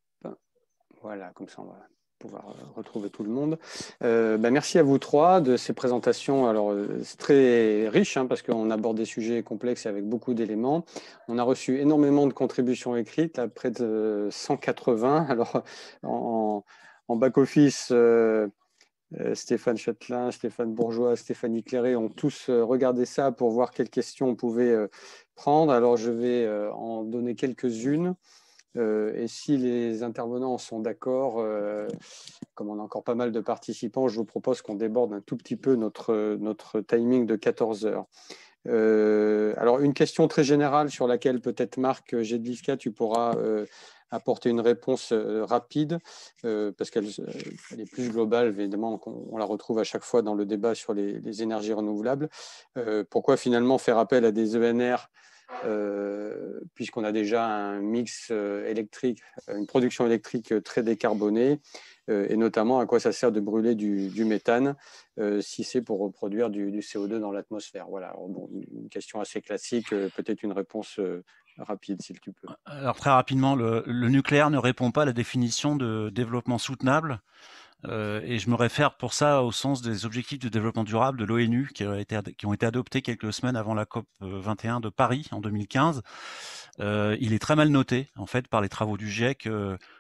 Voilà, comme ça on va pouvoir retrouver tout le monde. Merci à vous trois de ces présentations. Alors, c'est très riche hein, parce qu'on aborde des sujets complexes avec beaucoup d'éléments. On a reçu énormément de contributions écrites, là, près de 180. Alors, en back-office, Stéphane Châtelain, Stéphane Bourgeois, Stéphanie Cléré ont tous regardé ça pour voir quelles questions on pouvait prendre. Alors, je vais en donner quelques-unes. Et si les intervenants sont d'accord, comme on a encore pas mal de participants, je vous propose qu'on déborde un tout petit peu notre timing de 14 heures. Alors, une question très générale sur laquelle peut-être Marc Jedliska, tu pourras apporter une réponse rapide, parce qu'elle est plus globale, évidemment, on la retrouve à chaque fois dans le débat sur les énergies renouvelables. Pourquoi finalement faire appel à des ENR puisqu'on a déjà un mix électrique, une production électrique très décarbonée, et notamment à quoi ça sert de brûler du méthane si c'est pour reproduire du CO2 dans l'atmosphère. Voilà, alors, bon, une question assez classique, peut-être une réponse rapide, si tu peux. Alors très rapidement, le nucléaire ne répond pas à la définition de développement soutenable. Et je me réfère pour ça au sens des objectifs de développement durable de l'ONU qui ont été adoptés quelques semaines avant la COP 21 de Paris en 2015. Il est très mal noté en fait par les travaux du GIEC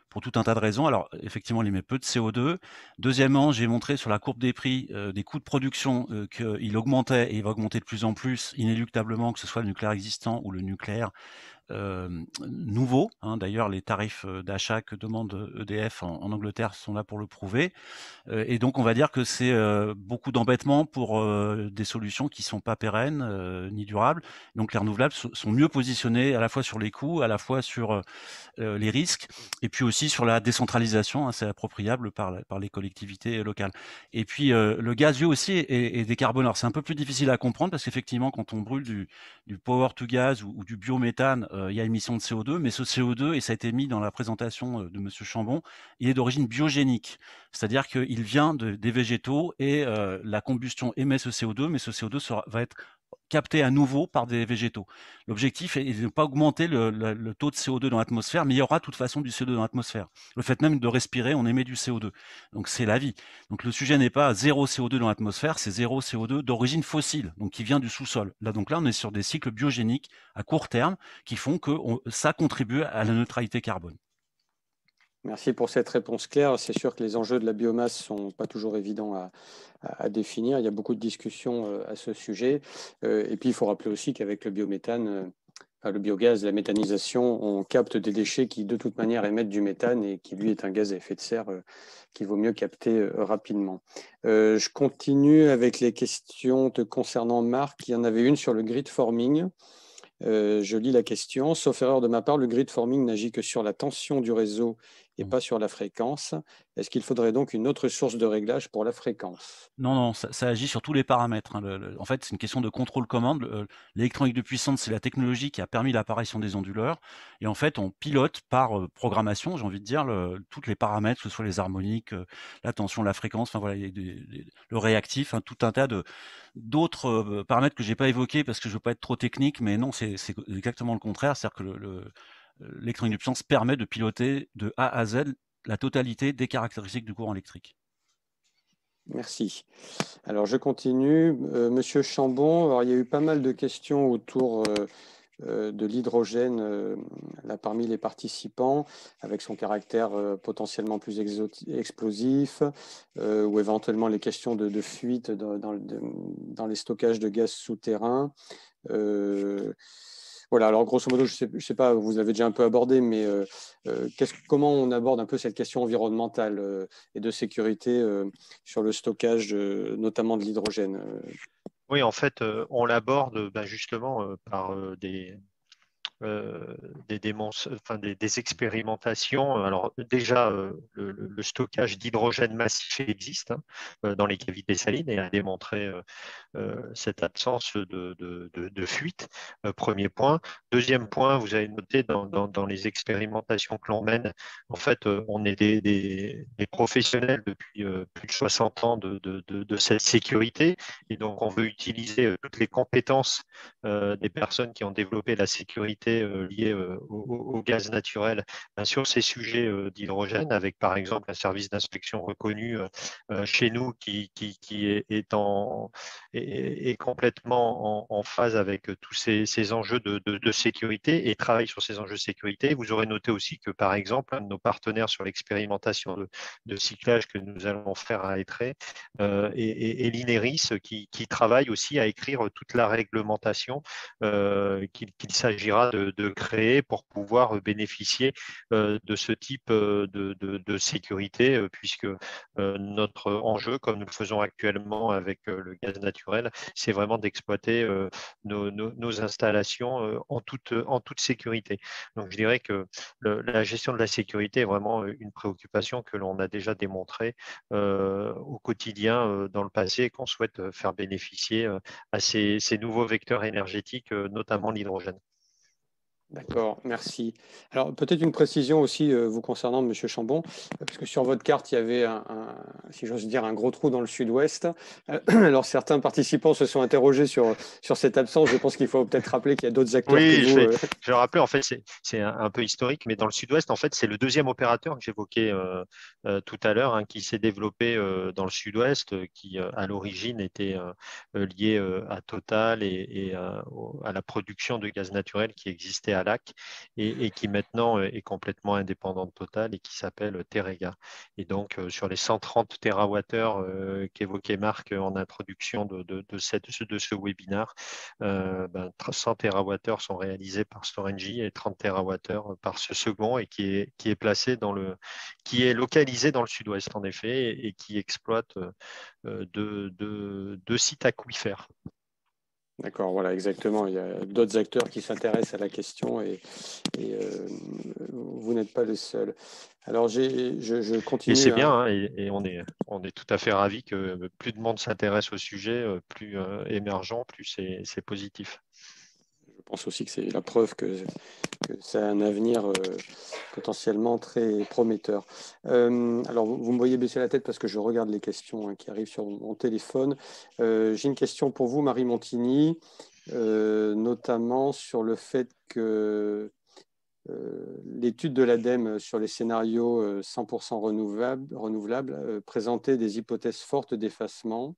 pour tout un tas de raisons. Alors effectivement, il émet peu de CO2. Deuxièmement, j'ai montré sur la courbe des prix des coûts de production qu'il augmentait et il va augmenter de plus en plus inéluctablement, que ce soit le nucléaire existant ou le nucléaire nouveau. Hein. D'ailleurs, les tarifs d'achat que demande EDF en Angleterre sont là pour le prouver. Et donc, on va dire que c'est beaucoup d'embêtements pour des solutions qui ne sont pas pérennes ni durables. Donc, les renouvelables sont mieux positionnés à la fois sur les coûts, à la fois sur les risques, et puis aussi sur la décentralisation. Hein, c'est appropriable par les collectivités locales. Et puis, le gazieux aussi est décarboné. Alors, c'est un peu plus difficile à comprendre parce qu'effectivement, quand on brûle du power to gas ou du biométhane, il y a émission de CO2, mais ce CO2, et ça a été mis dans la présentation de Monsieur Chambon, il est d'origine biogénique. C'est-à-dire qu'il vient des végétaux et la combustion émet ce CO2, mais ce CO2 va être capté à nouveau par des végétaux. L'objectif est de ne pas augmenter le taux de CO2 dans l'atmosphère, mais il y aura de toute façon du CO2 dans l'atmosphère. Le fait même de respirer, on émet du CO2. Donc c'est la vie. Donc le sujet n'est pas zéro CO2 dans l'atmosphère, c'est zéro CO2 d'origine fossile, donc qui vient du sous-sol. Là, on est sur des cycles biogéniques à court terme qui font que ça contribue à la neutralité carbone. Merci pour cette réponse claire. C'est sûr que les enjeux de la biomasse ne sont pas toujours évidents à définir. Il y a beaucoup de discussions à ce sujet. Et puis, il faut rappeler aussi qu'avec le biométhane, le biogaz, la méthanisation, on capte des déchets qui, de toute manière, émettent du méthane et qui, lui, est un gaz à effet de serre qu'il vaut mieux capter rapidement. Je continue avec les questions te concernant Marc. Il y en avait une sur le grid forming. Je lis la question. Sauf erreur de ma part, le grid forming n'agit que sur la tension du réseau et pas sur la fréquence. Est-ce qu'il faudrait donc une autre source de réglage pour la fréquence? Non, ça agit sur tous les paramètres. Hein. En fait, c'est une question de contrôle-commande. L'électronique de puissance, c'est la technologie qui a permis l'apparition des onduleurs. Et en fait, on pilote par programmation, j'ai envie de dire, tous les paramètres, que ce soit les harmoniques, la tension, la fréquence, enfin voilà, le réactif, hein, tout un tas d'autres paramètres que je n'ai pas évoqués parce que je ne veux pas être trop technique, mais non, c'est exactement le contraire. C'est-à-dire que l'électronique de puissance permet de piloter de A à Z la totalité des caractéristiques du courant électrique. Merci. Alors, je continue. Monsieur Chambon, alors, il y a eu pas mal de questions autour de l'hydrogène là, parmi les participants, avec son caractère potentiellement plus explosif, ou éventuellement les questions de fuite dans les stockages de gaz souterrains. Voilà, alors grosso modo, je sais pas, vous avez déjà un peu abordé, mais comment on aborde un peu cette question environnementale et de sécurité sur le stockage, notamment de l'hydrogène? Oui, en fait, on l'aborde justement par des expérimentations. Alors déjà, le stockage d'hydrogène massif existe dans les cavités salines et a démontré cette absence de fuite. Premier point. Deuxième point, vous avez noté dans les expérimentations que l'on mène, en fait, on est des professionnels depuis plus de 60 ans de cette sécurité et donc on veut utiliser toutes les compétences des personnes qui ont développé la sécurité activités liées au gaz naturel sur ces sujets d'hydrogène, avec par exemple un service d'inspection reconnu chez nous qui est complètement en phase avec tous ces enjeux de sécurité et travaille sur ces enjeux de sécurité. Vous aurez noté aussi que, par exemple, un de nos partenaires sur l'expérimentation de cyclage que nous allons faire à Étré et l'INERIS qui travaille aussi à écrire toute la réglementation qu'il s'agira de créer pour pouvoir bénéficier de ce type de sécurité, puisque notre enjeu, comme nous le faisons actuellement avec le gaz naturel, c'est vraiment d'exploiter nos installations en toute sécurité. Donc, je dirais que la gestion de la sécurité est vraiment une préoccupation que l'on a déjà démontrée au quotidien dans le passé et qu'on souhaite faire bénéficier à ces nouveaux vecteurs énergétiques, notamment l'hydrogène. D'accord, merci. Alors, peut-être une précision aussi vous concernant, Monsieur Chambon, parce que sur votre carte, il y avait, si j'ose dire, un gros trou dans le sud-ouest. Alors, certains participants se sont interrogés sur cette absence. Je pense qu'il faut peut-être rappeler qu'il y a d'autres acteurs oui, que vous. Je vais rappeler, en fait, c'est un peu historique, mais dans le sud-ouest, en fait, c'est le deuxième opérateur que j'évoquais tout à l'heure, qui s'est développé dans le sud-ouest, qui à l'origine était lié à Total et à la production de gaz naturel qui existait à Lac et qui maintenant est complètement indépendant de Total et qui s'appelle Teréga. Et donc, sur les 130 TWh qu'évoquait Marc en introduction de ce webinaire, 100 TWh sont réalisés par Storengy et 30 TWh par ce second et qui est localisé dans le sud-ouest en effet et qui exploite deux sites aquifères. D'accord, voilà, exactement. Il y a d'autres acteurs qui s'intéressent à la question et vous n'êtes pas le seul. Alors, je continue. Et c'est bien, et on est tout à fait ravis que plus de monde s'intéresse au sujet, plus émergent, plus c'est positif. Je pense aussi que c'est la preuve que ça a un avenir potentiellement très prometteur. Alors, vous me voyez baisser la tête parce que je regarde les questions qui arrivent sur mon téléphone. J'ai une question pour vous, Marie Montigny, notamment sur le fait que l'étude de l'ADEME sur les scénarios 100% renouvelables présentait des hypothèses fortes d'effacement.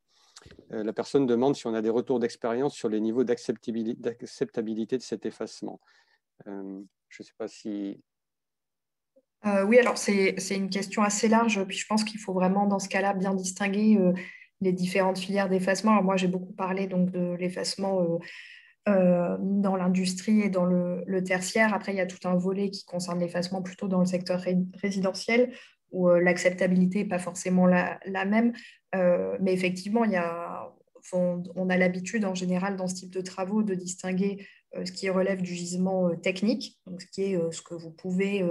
La personne demande si on a des retours d'expérience sur les niveaux d'acceptabilité de cet effacement. Je ne sais pas si... Oui, alors c'est une question assez large, puis je pense qu'il faut vraiment dans ce cas-là bien distinguer les différentes filières d'effacement. Alors moi j'ai beaucoup parlé donc de l'effacement dans l'industrie et dans le tertiaire. Après il y a tout un volet qui concerne l'effacement plutôt dans le secteur résidentiel où l'acceptabilité n'est pas forcément la même. Mais effectivement on a l'habitude en général dans ce type de travaux de distinguer ce qui relève du gisement technique, donc ce qui est ce que vous pouvez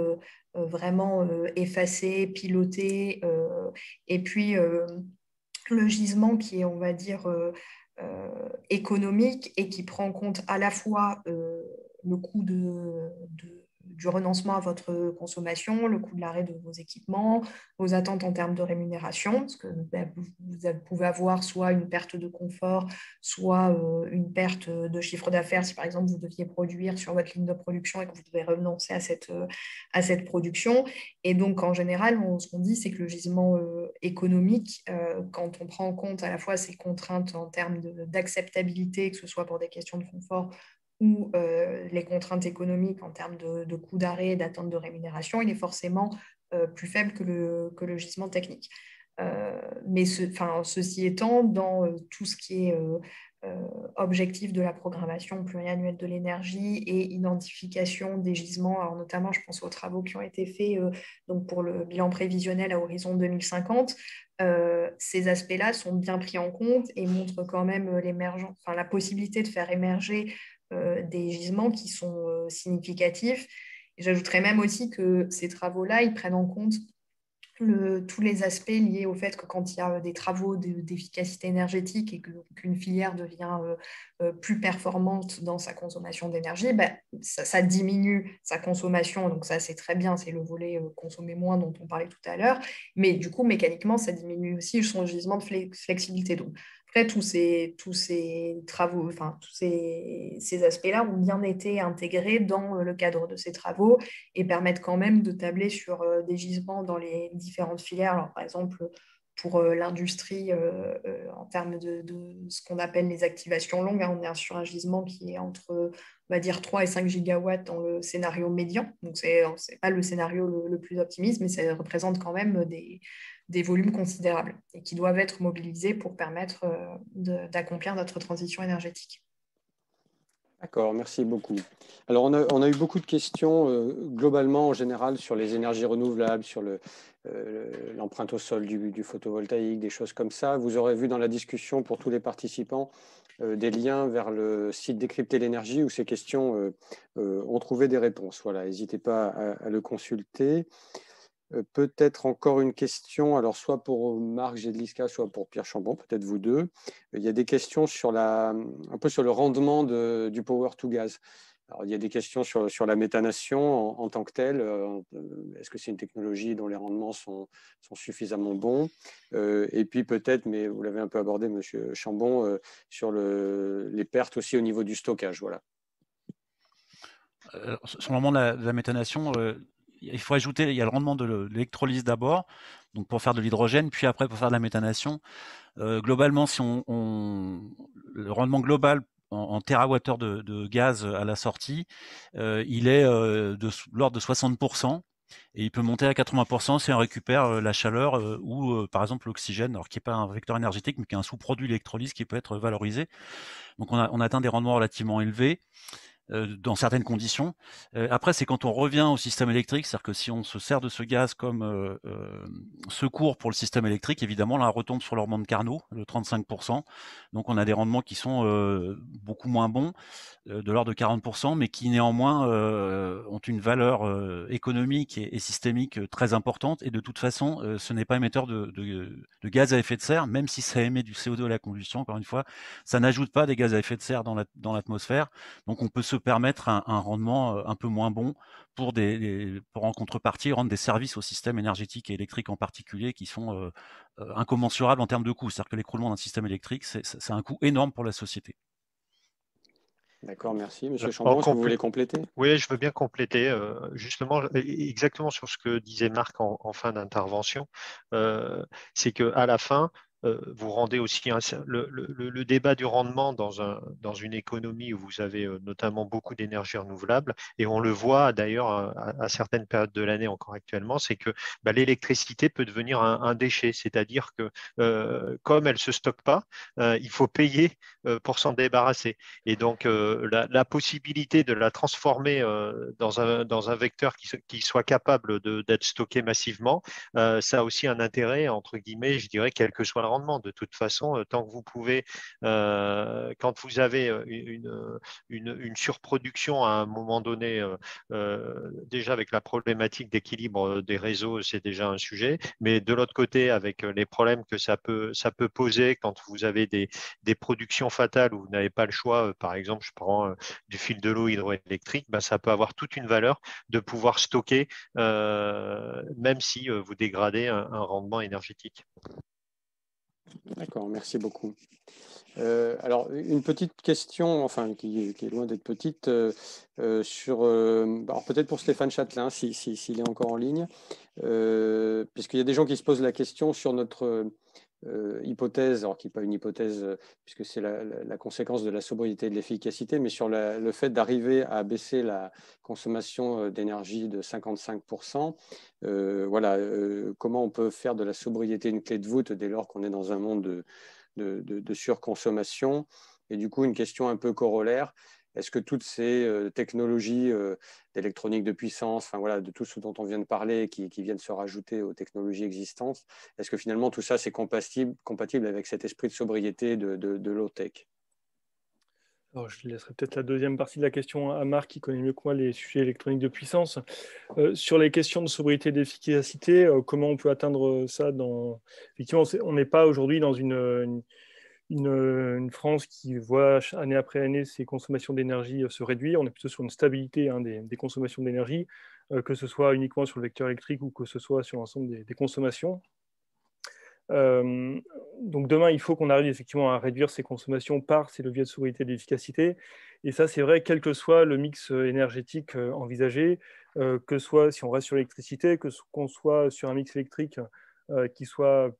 vraiment effacer, piloter, et puis le gisement qui est, on va dire, économique et qui prend en compte à la fois le coût du renoncement à votre consommation, le coût de l'arrêt de vos équipements, vos attentes en termes de rémunération, parce que vous pouvez avoir soit une perte de confort, soit une perte de chiffre d'affaires si par exemple vous deviez produire sur votre ligne de production et que vous devez renoncer à cette production. Et donc en général, ce qu'on dit, c'est que le gisement économique, quand on prend en compte à la fois ces contraintes en termes d'acceptabilité, que ce soit pour des questions de confort ou les contraintes économiques en termes de coût d'arrêt, d'attente de rémunération, il est forcément plus faible que le gisement technique. Mais ceci étant, dans tout ce qui est objectif de la programmation pluriannuelle de l'énergie et identification des gisements, alors notamment je pense aux travaux qui ont été faits donc pour le bilan prévisionnel à horizon 2050, ces aspects-là sont bien pris en compte et montrent quand même la possibilité de faire émerger des gisements qui sont significatifs. Et j'ajouterais même aussi que ces travaux-là, ils prennent en compte tous les aspects liés au fait que quand il y a des travaux d'efficacité énergétique et qu'une filière devient plus performante dans sa consommation d'énergie, ça diminue sa consommation. Donc ça, c'est très bien, c'est le volet consommer moins dont on parlait tout à l'heure. Mais du coup, mécaniquement, ça diminue aussi son gisement de flexibilité. Donc, il Après, tous ces travaux, enfin, tous ces aspects-là ont bien été intégrés dans le cadre de ces travaux et permettent quand même de tabler sur des gisements dans les différentes filières. Alors, par exemple, pour l'industrie, en termes de ce qu'on appelle les activations longues, hein, on est sur un gisement qui est entre, on va dire, 3 et 5 gigawatts dans le scénario médian. Donc, ce n'est pas le scénario le plus optimiste, mais ça représente quand même des volumes considérables et qui doivent être mobilisés pour permettre d'accomplir notre transition énergétique. D'accord, merci beaucoup. Alors, on a eu beaucoup de questions globalement, en général, sur les énergies renouvelables, sur l'empreinte au sol du photovoltaïque, des choses comme ça. Vous aurez vu dans la discussion pour tous les participants des liens vers le site Décrypter l'énergie où ces questions ont trouvé des réponses. Voilà, n'hésitez pas à le consulter. Peut-être encore une question, alors soit pour Marc Jedliska, soit pour Pierre Chambon, peut-être vous deux. Il y a des questions sur un peu sur le rendement du power to gas. Alors, il y a des questions sur la méthanation en tant que telle. Est-ce que c'est une technologie dont les rendements sont suffisamment bons? Et puis peut-être, mais vous l'avez un peu abordé, Monsieur Chambon, sur les pertes aussi au niveau du stockage. Voilà. Sur le rendement de la méthanation, il faut ajouter, il y a le rendement de l'électrolyse d'abord, donc pour faire de l'hydrogène, puis après pour faire de la méthanation. Globalement, si le rendement global en térawattheure de gaz à la sortie, il est de l'ordre de 60%. Et il peut monter à 80% si on récupère la chaleur ou par exemple l'oxygène, alors qui n'est pas un vecteur énergétique, mais qui est un sous-produit d'électrolyse qui peut être valorisé. Donc on atteint des rendements relativement élevés dans certaines conditions. Après, c'est quand on revient au système électrique, c'est-à-dire que si on se sert de ce gaz comme secours pour le système électrique, évidemment, là, on retombe sur le rendement de Carnot, le 35%. Donc, on a des rendements qui sont beaucoup moins bons, de l'ordre de 40%, mais qui néanmoins ont une valeur économique et systémique très importante. Et de toute façon, ce n'est pas émetteur de gaz à effet de serre, même si ça émet du CO2 à la combustion, encore une fois, ça n'ajoute pas des gaz à effet de serre dans l'atmosphère. Donc, on peut se permettre un rendement un peu moins bon pour en contrepartie rendre des services au système énergétique et électrique en particulier qui sont incommensurables en termes de coûts. C'est-à-dire que l'écroulement d'un système électrique, c'est un coût énorme pour la société. D'accord, merci. Monsieur Chambon, est-ce que vous voulez compléter? Oui, je veux bien compléter justement exactement sur ce que disait Marc en fin d'intervention. C'est qu'à la fin, vous rendez aussi le débat du rendement dans une économie où vous avez notamment beaucoup d'énergie renouvelable, et on le voit d'ailleurs à certaines périodes de l'année encore actuellement, c'est que l'électricité peut devenir un déchet, c'est-à-dire que comme elle ne se stocke pas, il faut payer pour s'en débarrasser. Et donc, la possibilité de la transformer dans un vecteur qui soit capable d'être stocké massivement, ça a aussi un intérêt, entre guillemets, je dirais, quel que soit le rendement. De toute façon, tant que vous pouvez, quand vous avez une surproduction à un moment donné, déjà avec la problématique d'équilibre des réseaux, c'est déjà un sujet, mais de l'autre côté, avec les problèmes que ça peut poser quand vous avez des productions fatales où vous n'avez pas le choix, par exemple, je prends du fil de l'eau hydroélectrique, ça peut avoir toute une valeur de pouvoir stocker, même si vous dégradez un rendement énergétique. D'accord, merci beaucoup. Alors, une petite question, enfin, qui est loin d'être petite, alors peut-être pour Stéphane Châtelain, s'il est encore en ligne, puisqu'il y a des gens qui se posent la question sur notre hypothèse, alors qui n'est pas une hypothèse, puisque c'est la conséquence de la sobriété et de l'efficacité, mais sur le fait d'arriver à baisser la consommation d'énergie de 55%. Voilà, comment on peut faire de la sobriété une clé de voûte dès lors qu'on est dans un monde de surconsommation. Et du coup, une question un peu corollaire, est-ce que toutes ces technologies d'électronique de puissance, enfin voilà, de tout ce dont on vient de parler, qui viennent se rajouter aux technologies existantes, est-ce que finalement tout ça c'est compatible avec cet esprit de sobriété de low-tech? Alors, je laisserai peut-être la deuxième partie de la question à Marc, qui connaît mieux que moi les sujets électroniques de puissance. Sur les questions de sobriété et d'efficacité, comment on peut atteindre ça Effectivement, on n'est pas aujourd'hui dans une France qui voit année après année ses consommations d'énergie se réduire. On est plutôt sur une stabilité des consommations d'énergie, que ce soit uniquement sur le vecteur électrique ou que ce soit sur l'ensemble des consommations. Donc demain, il faut qu'on arrive effectivement à réduire ces consommations par ces leviers de sobriété et d'efficacité. Et ça, c'est vrai, quel que soit le mix énergétique envisagé, que ce soit si on reste sur l'électricité, qu'on soit sur un mix électrique qui soit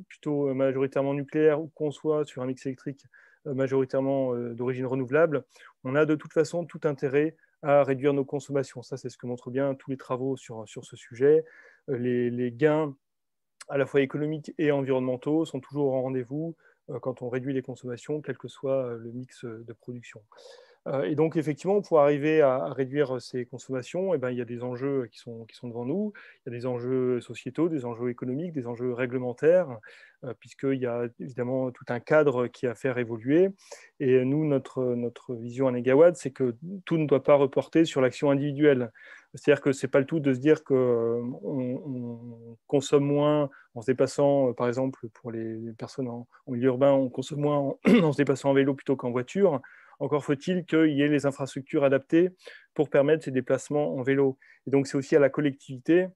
plutôt majoritairement nucléaire ou qu'on soit sur un mix électrique majoritairement d'origine renouvelable, on a de toute façon tout intérêt à réduire nos consommations. Ça, c'est ce que montrent bien tous les travaux sur ce sujet. Les gains à la fois économiques et environnementaux sont toujours au rendez-vous quand on réduit les consommations, quel que soit le mix de production. Et donc, effectivement, pour arriver à réduire ces consommations, eh ben, il y a des enjeux qui sont devant nous. Il y a des enjeux sociétaux, des enjeux économiques, des enjeux réglementaires, puisqu'il y a évidemment tout un cadre qui est à faire évoluer. Et nous, notre vision à Negawatt, c'est que tout ne doit pas reporter sur l'action individuelle. C'est-à-dire que ce n'est pas le tout de se dire qu'on consomme moins en se déplaçant, par exemple, pour les personnes en milieu urbain, on consomme moins en se déplaçant en vélo plutôt qu'en voiture. Encore faut-il qu'il y ait les infrastructures adaptées pour permettre ces déplacements en vélo. Et donc, c'est aussi à la collectivité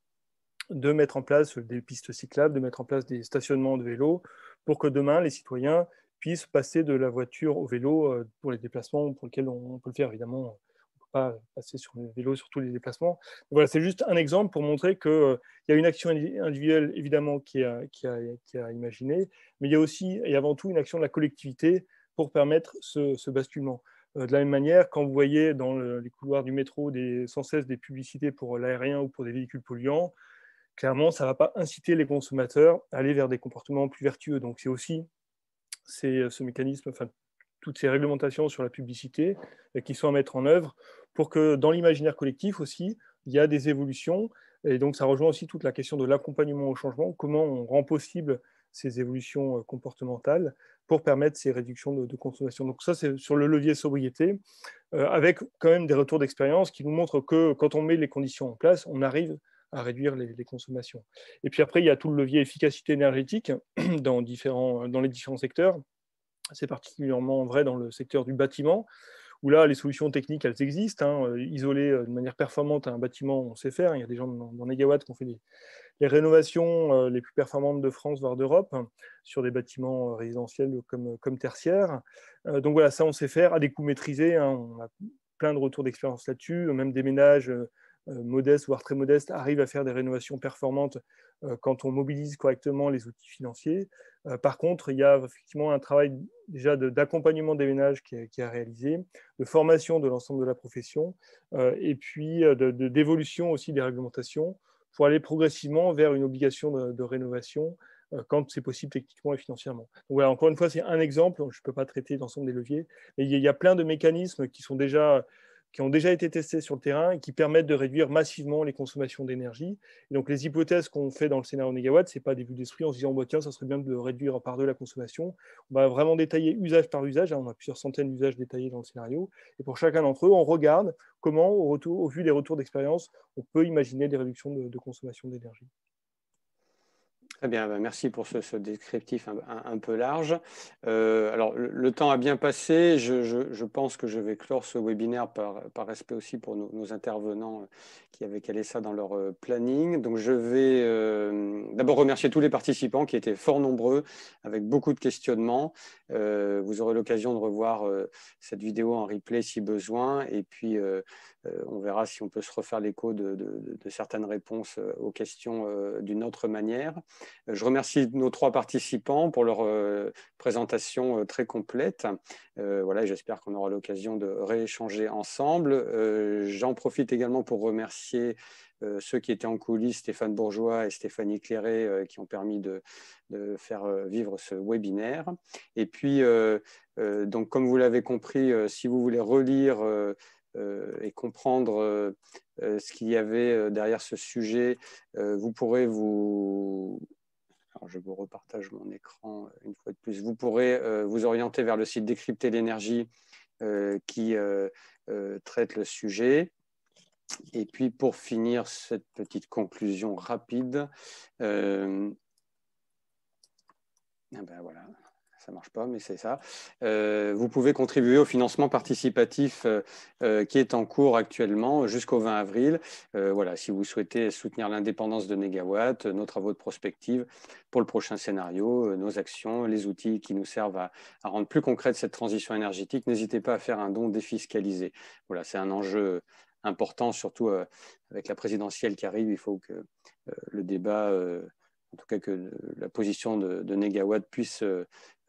de mettre en place des pistes cyclables, de mettre en place des stationnements de vélos pour que demain, les citoyens puissent passer de la voiture au vélo pour les déplacements pour lesquels on peut le faire. Évidemment, on ne peut pas passer sur le vélo sur tous les déplacements. Voilà, c'est juste un exemple pour montrer qu'il y a une action individuelle, évidemment, qui a imaginé, mais il y a aussi et avant tout une action de la collectivité pour permettre ce basculement. De la même manière, quand vous voyez dans les couloirs du métro sans cesse des publicités pour l'aérien ou pour des véhicules polluants, clairement, ça ne va pas inciter les consommateurs à aller vers des comportements plus vertueux. Donc, c'est aussi ce mécanisme, enfin, toutes ces réglementations sur la publicité qui sont à mettre en œuvre pour que dans l'imaginaire collectif aussi, il y a des évolutions. Et donc, ça rejoint aussi toute la question de l'accompagnement au changement, comment on rend possible ces évolutions comportementales pour permettre ces réductions de consommation. Donc ça, c'est sur le levier sobriété, avec quand même des retours d'expérience qui nous montrent que quand on met les conditions en place, on arrive à réduire les consommations. Et puis après, il y a tout le levier efficacité énergétique dans les différents secteurs. C'est particulièrement vrai dans le secteur du bâtiment, où là, les solutions techniques, elles existent. Isoler de manière performante un bâtiment, on sait faire. Il y a des gens dans Negawatt qui ont fait les rénovations les plus performantes de France, voire d'Europe, sur des bâtiments résidentiels comme tertiaires. Donc voilà, ça, on sait faire à des coûts maîtrisés. On a plein de retours d'expérience là-dessus. Même des ménages modestes, voire très modestes, arrivent à faire des rénovations performantes quand on mobilise correctement les outils financiers. Par contre, il y a effectivement un travail déjà d'accompagnement des ménages qui est à réaliser, de formation de l'ensemble de la profession, et puis d'évolution aussi des réglementations pour aller progressivement vers une obligation de rénovation quand c'est possible techniquement et financièrement. Donc voilà, encore une fois, c'est un exemple, je ne peux pas traiter l'ensemble des leviers, mais il y a plein de mécanismes qui ont déjà été testés sur le terrain et qui permettent de réduire massivement les consommations d'énergie. Et donc, les hypothèses qu'on fait dans le scénario Negawatt, ce n'est pas des vues d'esprit en se disant, tiens, ça serait bien de réduire par deux la consommation. On va vraiment détailler usage par usage. On a plusieurs centaines d'usages détaillés dans le scénario. Et pour chacun d'entre eux, on regarde comment, au vu des retours d'expérience, on peut imaginer des réductions de consommation d'énergie. Très bien, merci pour ce descriptif un peu large. Alors, le temps a bien passé. Je pense que je vais clore ce webinaire par respect aussi pour nos intervenants qui avaient calé ça dans leur planning. Donc, je vais d'abord remercier tous les participants qui étaient fort nombreux, avec beaucoup de questionnements. Vous aurez l'occasion de revoir cette vidéo en replay si besoin. Et puis, on verra si on peut se refaire l'écho de certaines réponses aux questions d'une autre manière. Je remercie nos trois participants pour leur présentation très complète. Voilà, j'espère qu'on aura l'occasion de rééchanger ensemble. J'en profite également pour remercier ceux qui étaient en coulisses, Stéphane Bourgeois et Stéphanie Clairé, qui ont permis de faire vivre ce webinaire. Et puis, donc, comme vous l'avez compris, si vous voulez relire et comprendre ce qu'il y avait derrière ce sujet, vous pourrez Alors, je vous repartage mon écran une fois de plus. Vous pourrez vous orienter vers le site Décrypter l'énergie qui traite le sujet. Et puis, pour finir cette petite conclusion rapide, ben voilà, ça ne marche pas, mais c'est ça. Vous pouvez contribuer au financement participatif qui est en cours actuellement jusqu'au 20 avril. Voilà, si vous souhaitez soutenir l'indépendance de Négawatt, nos travaux de prospective pour le prochain scénario, nos actions, les outils qui nous servent à rendre plus concrète cette transition énergétique, n'hésitez pas à faire un don défiscalisé. Voilà, c'est un enjeu important, surtout avec la présidentielle qui arrive. Il faut que le débat, en tout cas que la position de Négawatt puisse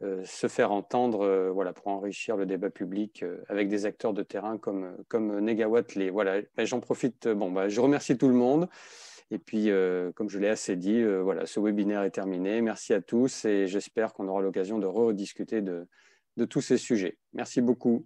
se faire entendre voilà, pour enrichir le débat public avec des acteurs de terrain comme Négawatt. Voilà. J'en profite. Je remercie tout le monde. Et puis, comme je l'ai assez dit, voilà, ce webinaire est terminé. Merci à tous et j'espère qu'on aura l'occasion de rediscuter de tous ces sujets. Merci beaucoup.